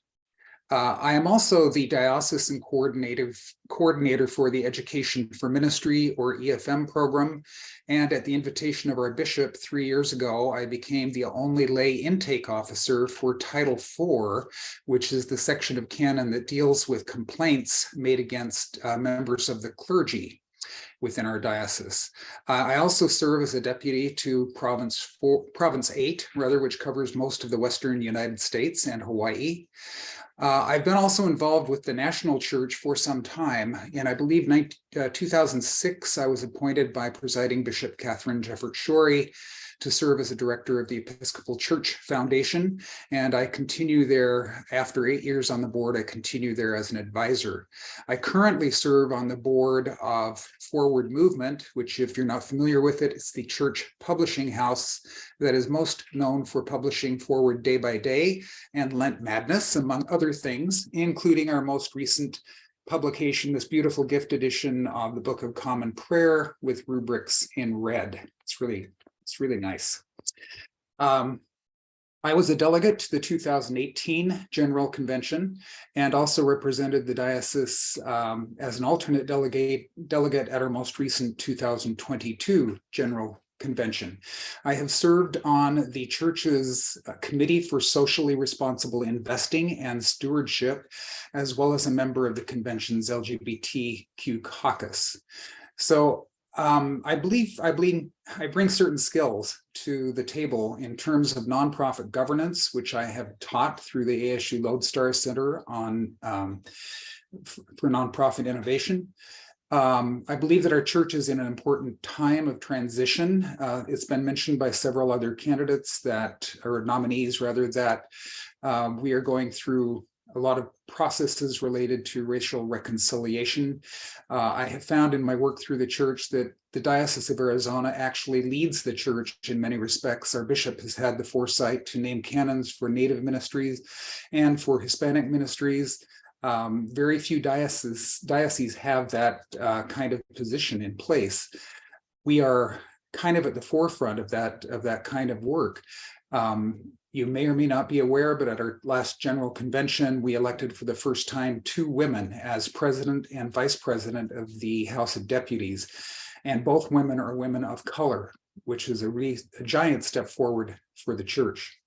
I am also the diocesan coordinator for the Education for Ministry, or EFM program. And at the invitation of our bishop 3 years ago, I became the only lay intake officer for Title IV, which is the section of Canon that deals with complaints made against members of the clergy within our diocese. I also serve as a deputy to Province 8, which covers most of the Western United States and Hawaii. I've been also involved with the National Church for some time. And I believe 2006, I was appointed by presiding Bishop Catherine Jeffert Shorey to serve as a director of the Episcopal Church Foundation. And I continue there after 8 years on the board. I continue there as an advisor. I currently serve on the board of Forward Movement, which, if you're not familiar with it, it's the church publishing house that is most known for publishing Forward Day by Day and Lent Madness, among other things, including our most recent publication, this beautiful gift edition of the Book of Common Prayer with rubrics in red. It's really nice. I was a delegate to the 2018 General Convention and also represented the diocese as an alternate delegate at our most recent 2022 General Convention. I have served on the church's Committee for Socially Responsible Investing and Stewardship, as well as a member of the convention's LGBTQ caucus. So I bring certain skills to the table in terms of nonprofit governance, which I have taught through the ASU Lodestar Center on for nonprofit innovation. I believe that our church is in an important time of transition. It's been mentioned by several other candidates or nominees rather, that we are going through a lot of processes related to racial reconciliation. I have found in my work through the church that the Diocese of Arizona actually leads the church in many respects. Our bishop has had the foresight to name canons for Native ministries and for Hispanic ministries. Very few dioceses have that kind of position in place. We are kind of at the forefront of that kind of work. You may or may not be aware, but at our last General Convention, we elected for the first time 2 women as president and vice president of the House of Deputies. And both women are women of color, which is a giant step forward for the church.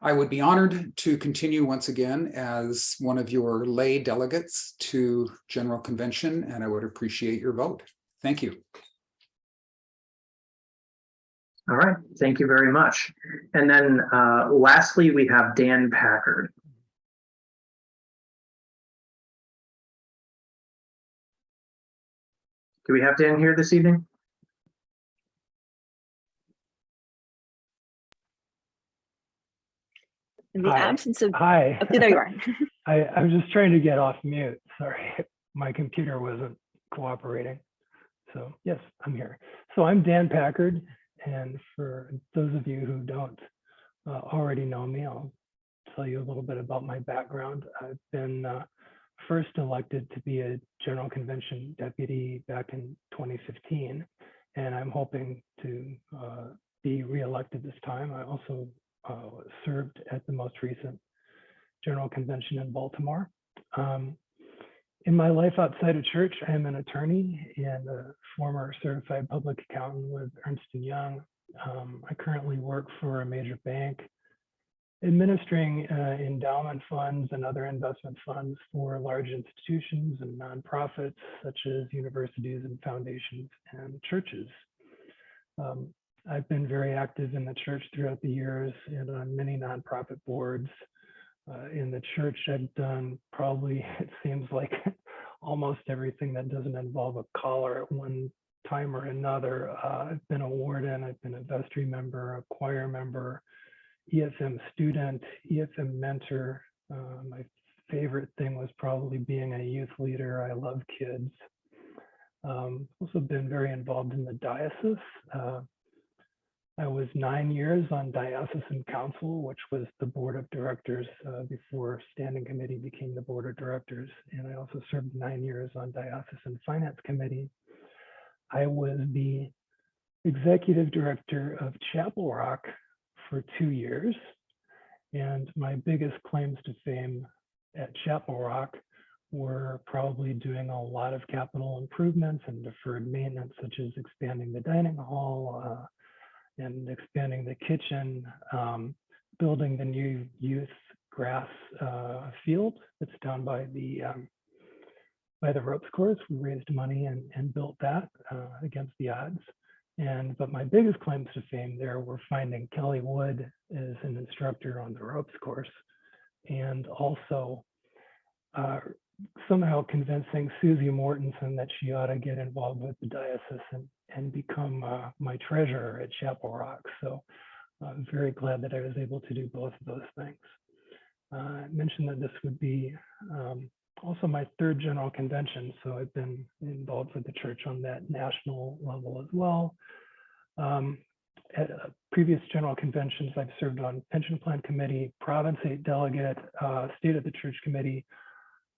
I would be honored to continue once again as one of your lay delegates to General Convention, and I would appreciate your vote. Thank you. All right, thank you very much. And then lastly, we have Dan Packard. Do we have Dan here this evening? In the absence of... Hi. Okay, there you are. I was just trying to get off mute. Sorry, my computer wasn't cooperating. So yes, I'm here. So I'm Dan Packard. And for those of you who don't already know me, I'll tell you a little bit about my background. I've been first elected to be a General Convention deputy back in 2015, and I'm hoping to be reelected this time. I also served at the most recent General Convention in Baltimore. In my life outside of church, I am an attorney and a former certified public accountant with Ernst & Young. I currently work for a major bank, administering endowment funds and other investment funds for large institutions and nonprofits, such as universities and foundations and churches. I've been very active in the church throughout the years and on many nonprofit boards. In the church, I've done probably, it seems like, almost everything that doesn't involve a collar at one time or another. I've been a warden, I've been a vestry member, a choir member, EFM student, EFM mentor. My favorite thing was probably being a youth leader. I love kids. Also been very involved in the diocese. I was 9 years on Diocesan Council, which was the board of directors before Standing Committee became the board of directors. And I also served 9 years on Diocesan Finance Committee. I was the executive director of Chapel Rock for 2 years. And my biggest claims to fame at Chapel Rock were probably doing a lot of capital improvements and deferred maintenance, such as expanding the dining hall, and expanding the kitchen, building the new youth grass field that's down by the ropes course. We raised money and built that against the odds. But my biggest claims to fame there were finding Kelly Wood as an instructor on the ropes course, and also somehow convincing Susie Mortensen that she ought to get involved with the diocese and become my treasurer at Chapel Rock. So I'm very glad that I was able to do both of those things. I mentioned that this would be also my 3rd General Convention, so I've been involved with the church on that national level as well. At previous General Conventions, I've served on Pension Plan Committee, Province 8 Delegate, State of the Church Committee,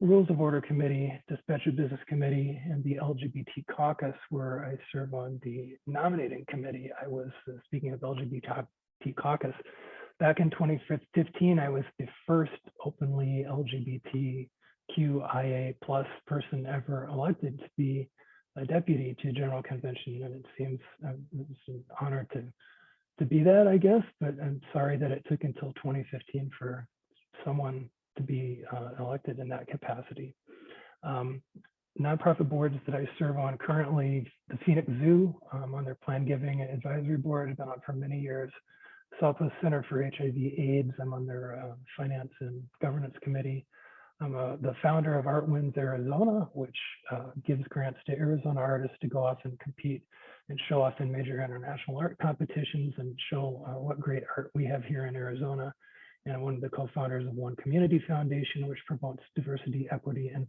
Rules of Order Committee, Dispatch of Business Committee, and the LGBT Caucus, where I serve on the nominating committee. I was, speaking of LGBT Caucus, back in 2015, I was the first openly LGBTQIA+ person ever elected to be a deputy to General Convention, and it seems it's an honor to be that, I guess, but I'm sorry that it took until 2015 for someone to be elected in that capacity. Nonprofit boards that I serve on currently, the Phoenix Zoo, on their Plan Giving and Advisory Board, I've been on for many years. Southwest Center for HIV/AIDS, I'm on their Finance and Governance Committee. I'm the founder of Art Wins Arizona, which gives grants to Arizona artists to go off and compete and show off in major international art competitions and show what great art we have here in Arizona. And one of the co-founders of One Community Foundation, which promotes diversity, equity, and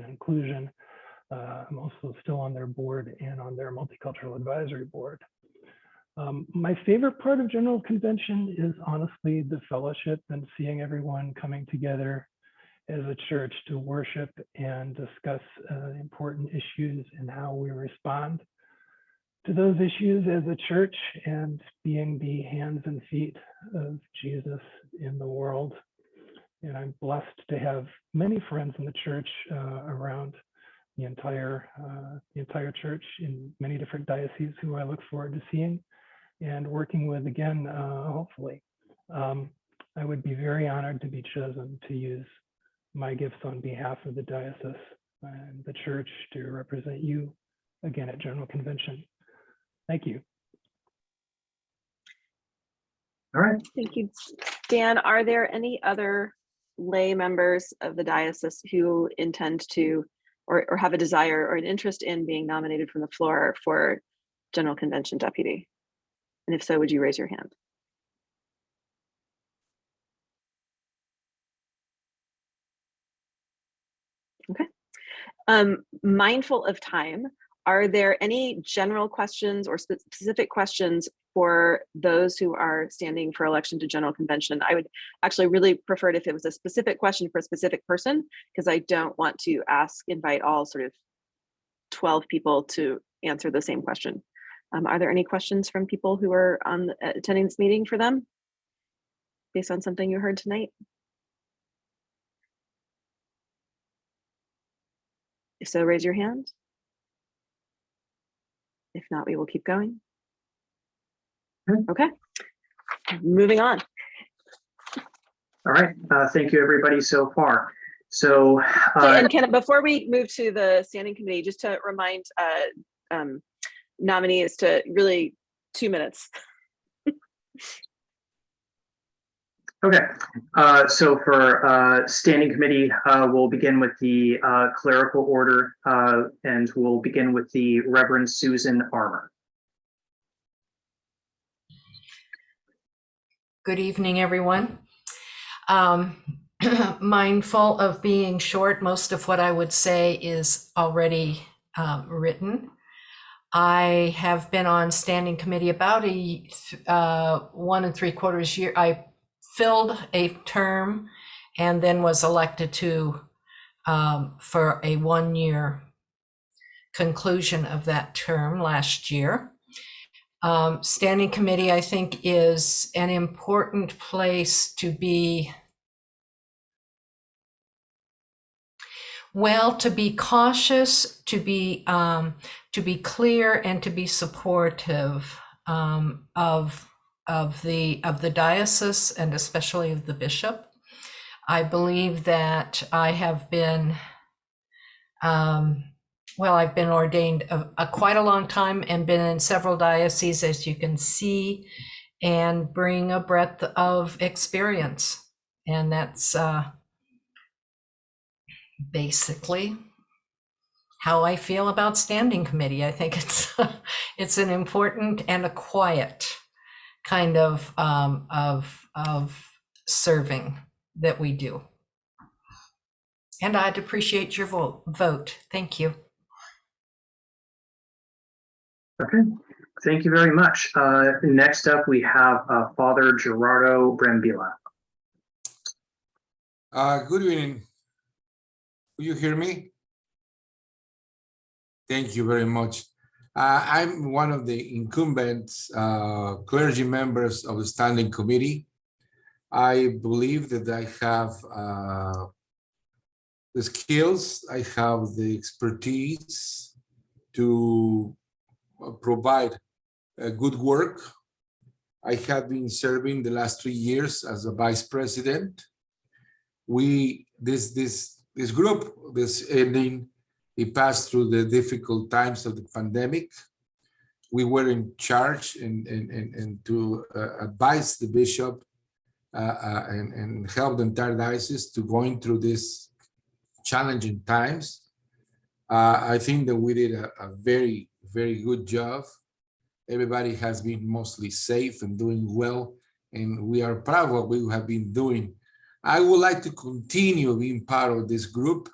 inclusion. I'm also still on their board and on their multicultural advisory board. My favorite part of General Convention is honestly the fellowship and seeing everyone coming together as a church to worship and discuss important issues and how we respond to those issues as a church, and being the hands and feet of Jesus in the world. And I'm blessed to have many friends in the church around the entire church in many different dioceses who I look forward to seeing and working with again, hopefully. I would be very honored to be chosen to use my gifts on behalf of the diocese and the church to represent you again at General Convention. Thank you. All right. Thank you, Dan. Are there any other lay members of the diocese who intend to or have a desire or an interest in being nominated from the floor for General Convention deputy? And if so, would you raise your hand? Okay. Mindful of time, are there any general questions or specific questions for those who are standing for election to General Convention? I would actually really prefer it if it was a specific question for a specific person, because I don't want to invite all sort of 12 people to answer the same question. Are there any questions from people who are attending this meeting for them based on something you heard tonight? If so, raise your hand. If not, we will keep going. Okay, moving on. All right, thank you everybody so far. So, and Ken, before we move to the standing committee, just to remind nominees to really 2 minutes. Okay, so for standing committee, we'll begin with the clerical order, and we'll begin with the Reverend Susan Armour. Good evening, everyone. Mindful of being short, most of what I would say is already written. I have been on standing committee about 1 3/4 year. I filled a term and then was elected to for a 1-year conclusion of that term last year. Standing committee, I think, is an important place to be, well, to be cautious, to be clear, and to be supportive of the diocese, and especially of the bishop. I believe that I have been, I've been ordained quite a long time and been in several dioceses, as you can see, and bring a breadth of experience. And that's basically how I feel about standing committee. I think it's an important and a quiet kind of serving that we do. And I'd appreciate your vote. Thank you. Okay, thank you very much. Next up, we have Father Gerardo Brambilla. Good evening. Will you hear me? Thank you very much. I'm one of the incumbent clergy members of the Standing Committee. I believe that I have the skills, I have the expertise to provide good work. I have been serving the last 3 years as a vice president. This group, this ending, it passed through the difficult times of the pandemic. We were in charge and to advise the bishop and help the entire diocese to going through these challenging times. I think that we did a very, very good job. Everybody has been mostly safe and doing well, and we are proud of what we have been doing. I would like to continue being part of this group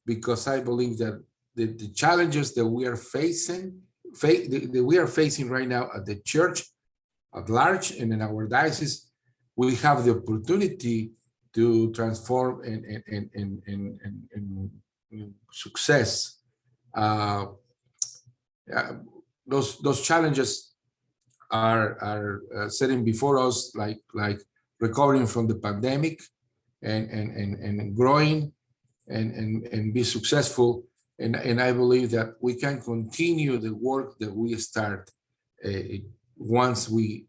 because I believe that the challenges that we are facing right now at the church at large and in our diocese, we have the opportunity to transform and success. Those challenges are sitting before us, like recovering from the pandemic and growing and be successful. And I believe that we can continue the work that we start once we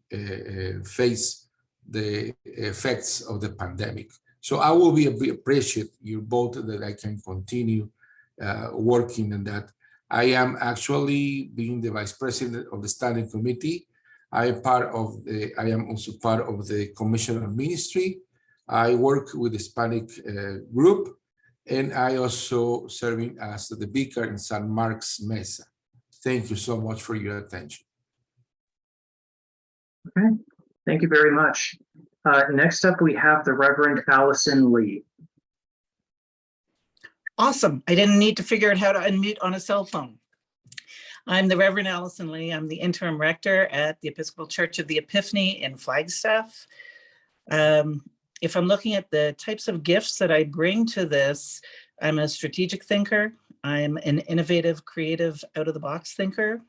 face the effects of the pandemic. So I will be appreciate you both that I can continue working on that. I am actually being the vice president of the Standing Committee. I am also part of the Commission on Ministry. I work with the Hispanic group, and I also serving as the vicar in San Marcos Mesa. Thank you so much for your attention. Okay, thank you very much. Next up, we have the Reverend Allison Lee. Awesome. I didn't need to figure out how to unmute on a cell phone. I'm the Reverend Allison Lee. I'm the interim rector at the Episcopal Church of the Epiphany in Flagstaff. If I'm looking at the types of gifts that I bring to this, I'm a strategic thinker. I'm an innovative, creative, out-of-the-box thinker.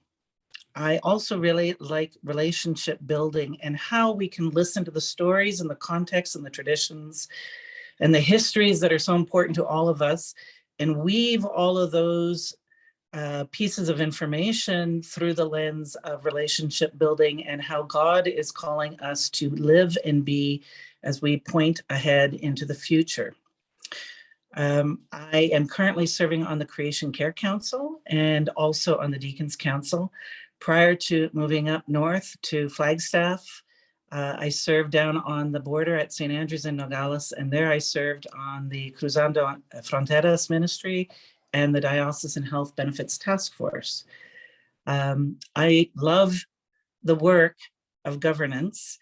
I also really like relationship building and how we can listen to the stories and the context and the traditions and the histories that are so important to all of us and weave all of those pieces of information through the lens of relationship building and how God is calling us to live and be as we point ahead into the future. I am currently serving on the Creation Care Council and also on the Deacons Council. Prior to moving up north to Flagstaff, I served down on the border at St. Andrews in Nogales, and there I served on the Cruzando Fronteras Ministry and the Diocesan Health Benefits Task Force. I love the work of governance.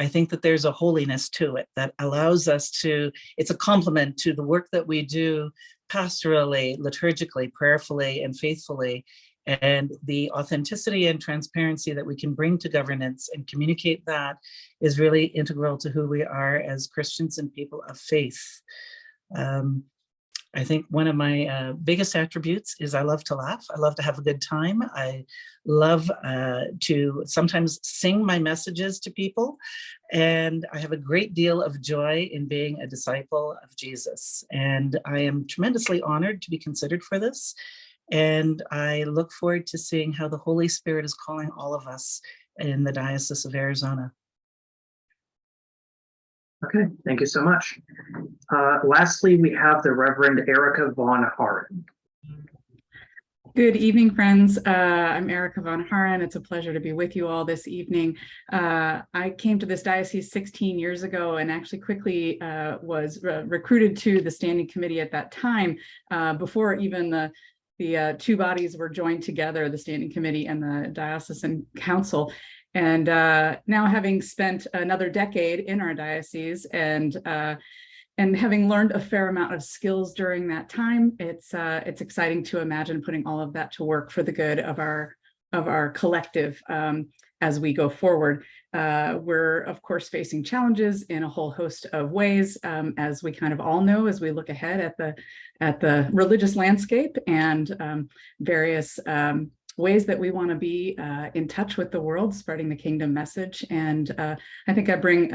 I think that there's a holiness to it that allows us to, it's a complement to the work that we do pastorally, liturgically, prayerfully, and faithfully, and the authenticity and transparency that we can bring to governance and communicate that is really integral to who we are as Christians and people of faith. I think one of my biggest attributes is I love to laugh. I love to have a good time. I love to sometimes sing my messages to people. And I have a great deal of joy in being a disciple of Jesus. And I am tremendously honored to be considered for this. And I look forward to seeing how the Holy Spirit is calling all of us in the Diocese of Arizona. Okay, thank you so much. Lastly, we have the Reverend Erica Von Hart. Good evening, friends. I'm Erica Von Haren. It's a pleasure to be with you all this evening. I came to this diocese 16 years ago and actually quickly was recruited to the standing committee at that time, before even the two bodies were joined together, the standing committee and the diocesan council. And now having spent another decade in our diocese and having learned a fair amount of skills during that time, it's exciting to imagine putting all of that to work for the good of our our collective as we go forward. We're of course facing challenges in a whole host of ways, as we kind of all know, as we look ahead at the religious landscape and various ways that we want to be in touch with the world, spreading the kingdom message. And I think I bring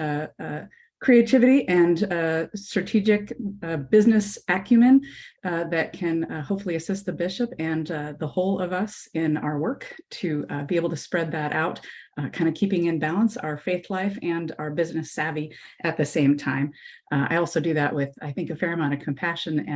creativity and strategic business acumen that can hopefully assist the bishop and the whole of us in our work to be able to spread that out, kind of keeping in balance our faith life and our business savvy at the same time. I also do that with, I think, a fair amount of compassion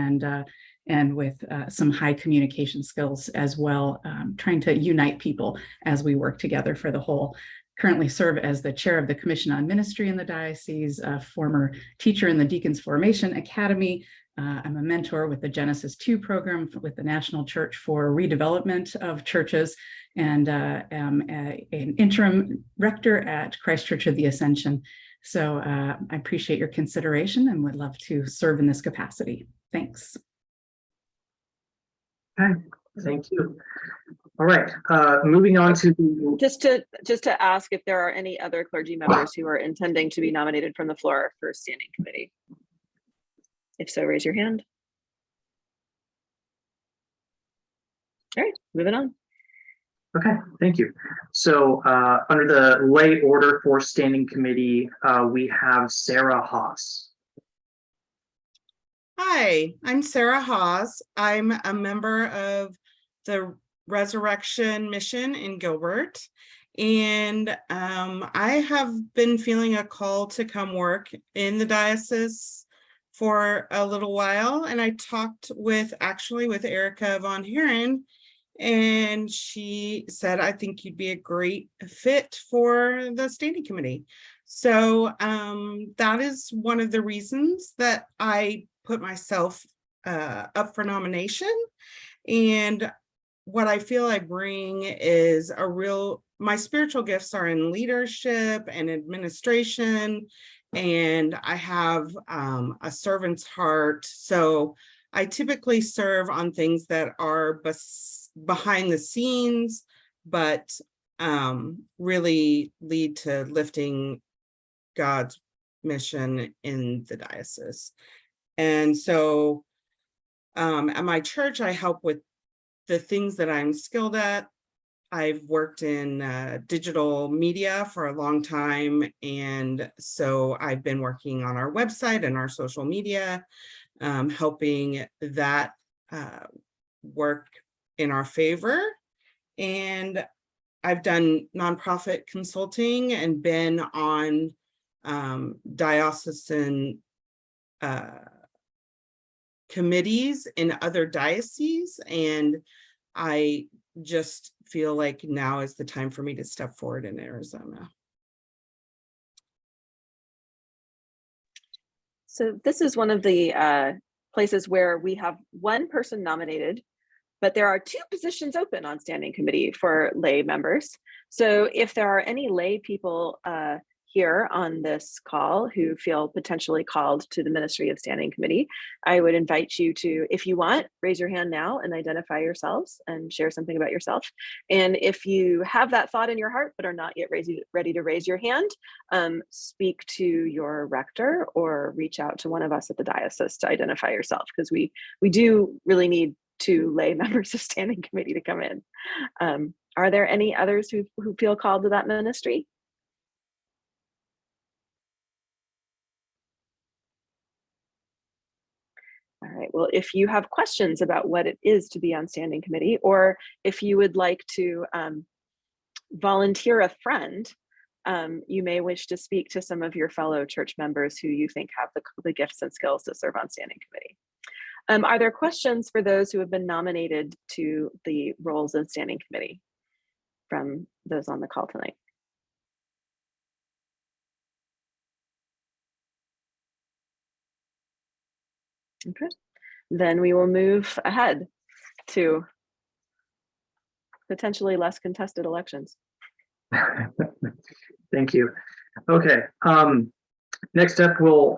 and with some high communication skills as well, trying to unite people as we work together for the whole. Currently serve as the chair of the Commission on Ministry in the Diocese, a former teacher in the Deacons Formation Academy. I'm a mentor with the Genesis 2 program with the National Church for redevelopment of churches, and am an interim rector at Christ Church of the Ascension. So I appreciate your consideration and would love to serve in this capacity. Thanks. Okay, thank you. All right, moving on to the... Just to ask if there are any other clergy members who are intending to be nominated from the floor for standing committee. If so, raise your hand. All right, moving on. Okay, thank you. So under the lay order for standing committee, we have Sarah Haas. Hi, I'm Sarah Haas. I'm a member of the Resurrection Mission in Gilbert, and I have been feeling a call to come work in the diocese for a little while, and I talked with Erica Von Heron, and she said, I think you'd be a great fit for the standing committee. So that is one of the reasons that I put myself up for nomination. And what I feel I bring is my spiritual gifts are in leadership and administration, and I have a servant's heart. So I typically serve on things that are behind the scenes, but really lead to lifting God's mission in the diocese. And so at my church, I help with the things that I'm skilled at. I've worked in digital media for a long time, and so I've been working on our website and our social media, helping that work in our favor. And I've done nonprofit consulting and been on diocesan committees in other dioceses, and I just feel like now is the time for me to step forward in Arizona. So this is one of the places where we have one person nominated, but there are 2 positions open on standing committee for lay members. So if there are any lay people here on this call who feel potentially called to the ministry of standing committee, I would invite you to, if you want, raise your hand now and identify yourselves and share something about yourself. And if you have that thought in your heart but are not yet ready to raise your hand, speak to your rector or reach out to one of us at the diocese to identify yourself, because we do really need 2 lay members of standing committee to come in. Are there any others who feel called to that ministry? All right, well, if you have questions about what it is to be on standing committee, or if you would like to volunteer a friend, you may wish to speak to some of your fellow church members who you think have the gifts and skills to serve on standing committee. Are there questions for those who have been nominated to the roles of standing committee from those on the call tonight? Okay, then we will move ahead to potentially less contested elections. Thank you. Okay, next up, we'll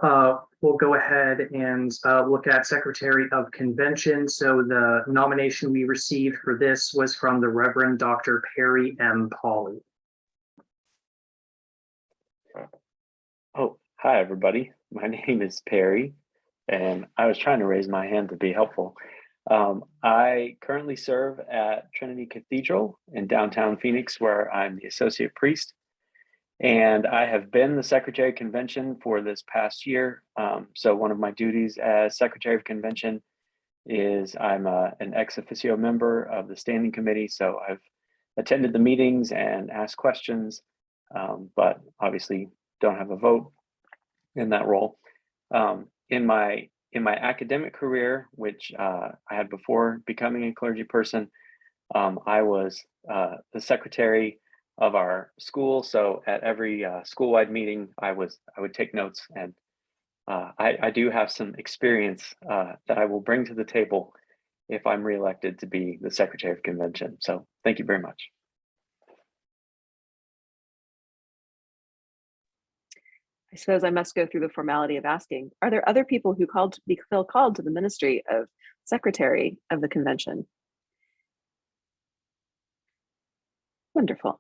we'll go ahead and look at Secretary of Convention. So the nomination we received for this was from the Reverend Dr. Perry M. Pauley. Oh, hi, everybody. My name is Perry, and I was trying to raise my hand to be helpful. I currently serve at Trinity Cathedral in downtown Phoenix, where I'm the associate priest. And I have been the Secretary of Convention for this past year. So one of my duties as Secretary of Convention is I'm an ex officio member of the Standing Committee. So I've attended the meetings and asked questions, but obviously don't have a vote in that role. In my academic career, which I had before becoming a clergy person, I was the secretary of our school. So at every school-wide meeting, I would take notes, and I do have some experience that I will bring to the table if I'm reelected to be the Secretary of Convention. So thank you very much. I suppose I must go through the formality of asking, are there other people who feel called to the ministry of Secretary of the Convention? Wonderful.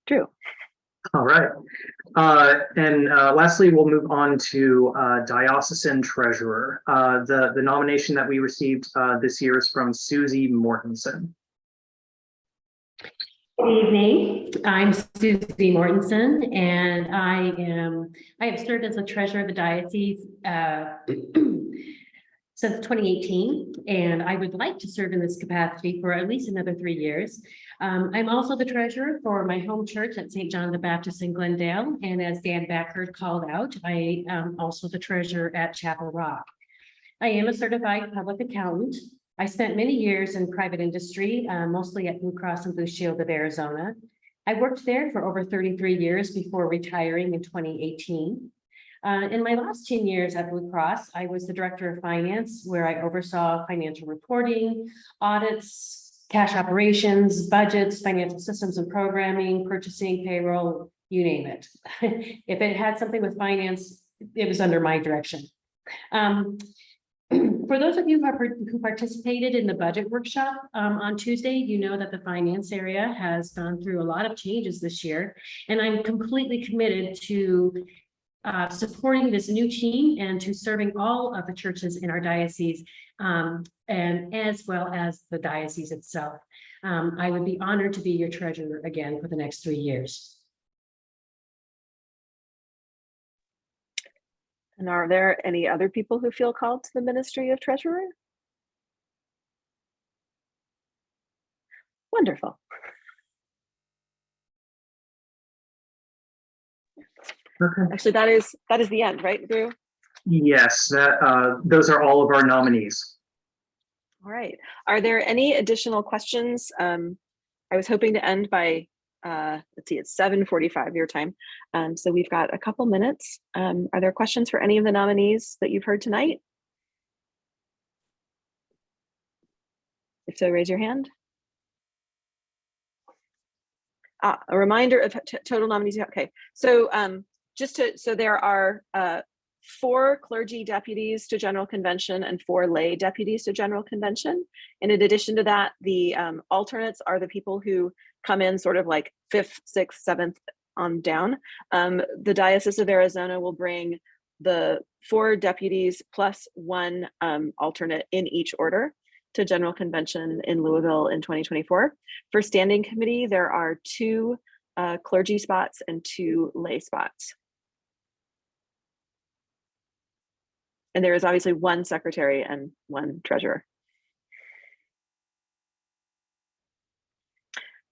Drew. All right. And lastly, we'll move on to Diocesan Treasurer. The nomination that we received this year is from Susie Mortensen. Good evening. I'm Susie Mortensen, and I have served as the treasurer of the diocese since 2018, and I would like to serve in this capacity for at least another 3 years. I'm also the treasurer for my home church at St. John the Baptist in Glendale, and as Dan Packard called out, I am also the treasurer at Chapel Rock. I am a certified public accountant. I spent many years in private industry, mostly at Blue Cross and Blue Shield of Arizona. I worked there for over 33 years before retiring in 2018. In my last 10 years at Blue Cross, I was the director of finance, where I oversaw financial reporting, audits, cash operations, budgets, financial systems and programming, purchasing, payroll, you name it. If it had something with finance, it was under my direction. For those of you who participated in the budget workshop on Tuesday, you know that the finance area has gone through a lot of changes this year, and I'm completely committed to supporting this new team and to serving all of the churches in our diocese, and as well as the diocese itself. I would be honored to be your treasurer again for the next 3 years. And are there any other people who feel called to the ministry of treasurer? Wonderful. Okay. Actually, that is the end, right, Drew? Yes, those are all of our nominees. All right. Are there any additional questions? I was hoping to end by let's see, it's 7:45 your time. So we've got a couple minutes. Are there questions for any of the nominees that you've heard tonight? If so, raise your hand. A reminder of total nominees. Okay, so so there are 4 clergy deputies to General Convention and 4 lay deputies to General Convention. And in addition to that, the alternates are the people who come in sort of like 5th, 6th, 7th on down. The Diocese of Arizona will bring the 4 deputies plus 1 alternate in each order to General Convention in Louisville in 2024. For Standing Committee, there are 2 clergy spots and 2 lay spots. And there is obviously 1 secretary and 1 treasurer.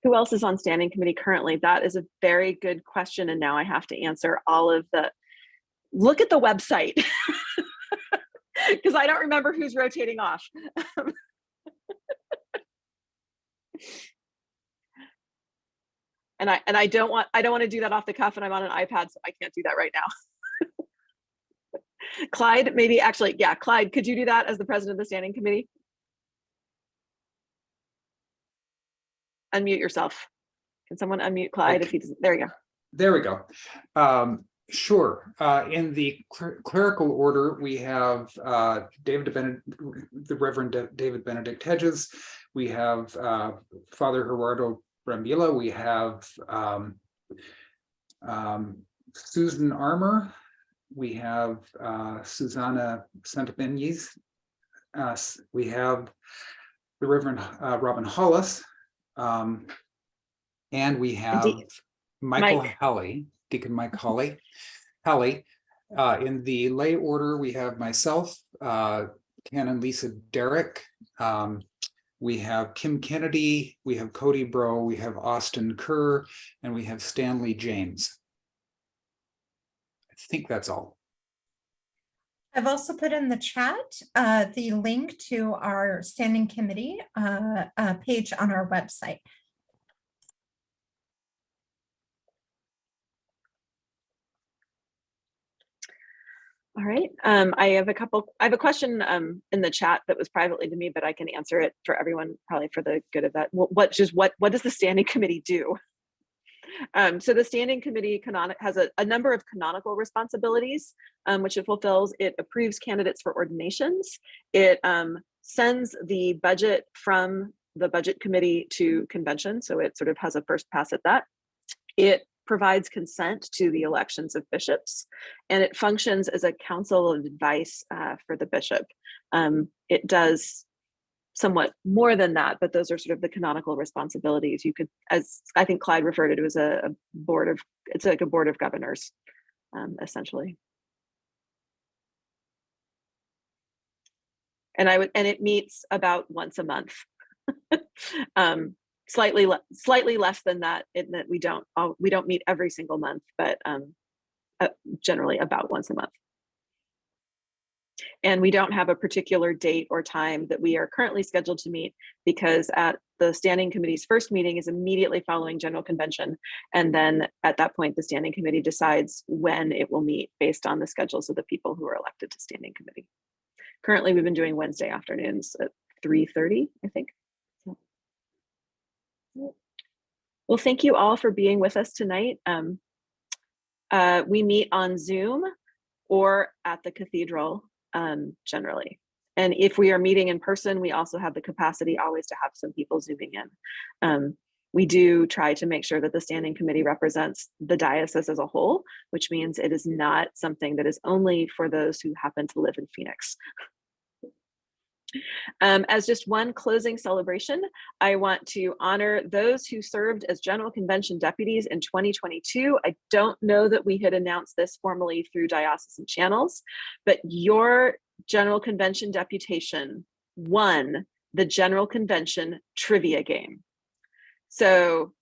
Who else is on Standing Committee currently? That is a very good question. And now I have to answer all of the, look at the website, because I don't remember who's rotating off. And I don't want to do that off the cuff, and I'm on an iPad, so I can't do that right now. Clyde, maybe actually, yeah, Clyde, could you do that as the president of the Standing Committee? Unmute yourself. Can someone unmute Clyde if he doesn't? There you go. There we go. Sure. In the clerical order, we have the Reverend David Benedict Hedges. We have Father Gerardo Brambilla. We have Susan Armour. We have Susanna Santabenez. We have the Reverend Robin Hollis. And we have Michael Halley, Deacon Mike Halley. In the lay order, we have myself, Canon Lisa Derrick. We have Kim Kennedy, we have Cody Bro, we have Austin Kerr, and we have Stanley James. I think that's all. I've also put in the chat the link to our standing committee page on our website. All right. I have a question in the chat that was privately to me, but I can answer it for everyone, probably for the good of that. What does the standing committee do? So the standing committee has a number of canonical responsibilities, which it fulfills. It approves candidates for ordinations. It sends the budget from the budget committee to convention. So it sort of has a first pass at that. It provides consent to the elections of bishops, and it functions as a council of advice for the bishop. It does somewhat more than that, but those are sort of the canonical responsibilities. You could, as I think Clyde referred to it, as a board of, it's like a board of governors, essentially. And it meets about once a month. Slightly less than that, in that we don't meet every single month, but generally about once a month. And we don't have a particular date or time that we are currently scheduled to meet, because at the standing committee's first meeting is immediately following general convention, and then at that point the standing committee decides when it will meet based on the schedules of the people who are elected to standing committee. Currently we've been doing Wednesday afternoons at 3:30, I think. Well, thank you all for being with us tonight. We meet on Zoom or at the cathedral generally. And if we are meeting in person, we also have the capacity always to have some people zooming in. We do try to make sure that the standing committee represents the diocese as a whole, which means it is not something that is only for those who happen to live in Phoenix. As just one closing celebration, I want to honor those who served as General Convention deputies in 2022. I don't know that we had announced this formally through diocesan channels, but your General Convention deputation won the General Convention trivia game. So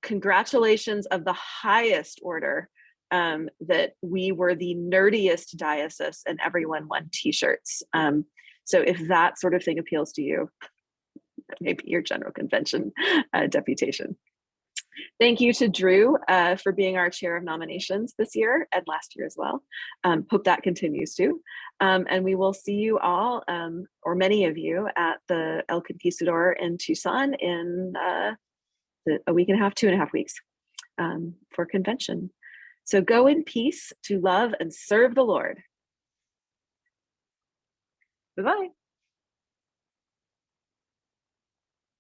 congratulations of the highest order, that we were the nerdiest diocese and everyone won t-shirts. So if that sort of thing appeals to you, maybe your General Convention deputation. Thank you to Drew for being our chair of nominations this year and last year as well. Hope that continues too. And we will see you all, or many of you, at the El Conquistador in Tucson in a week and a half, 2.5 weeks for convention. So go in peace to love and serve the Lord. Bye-bye.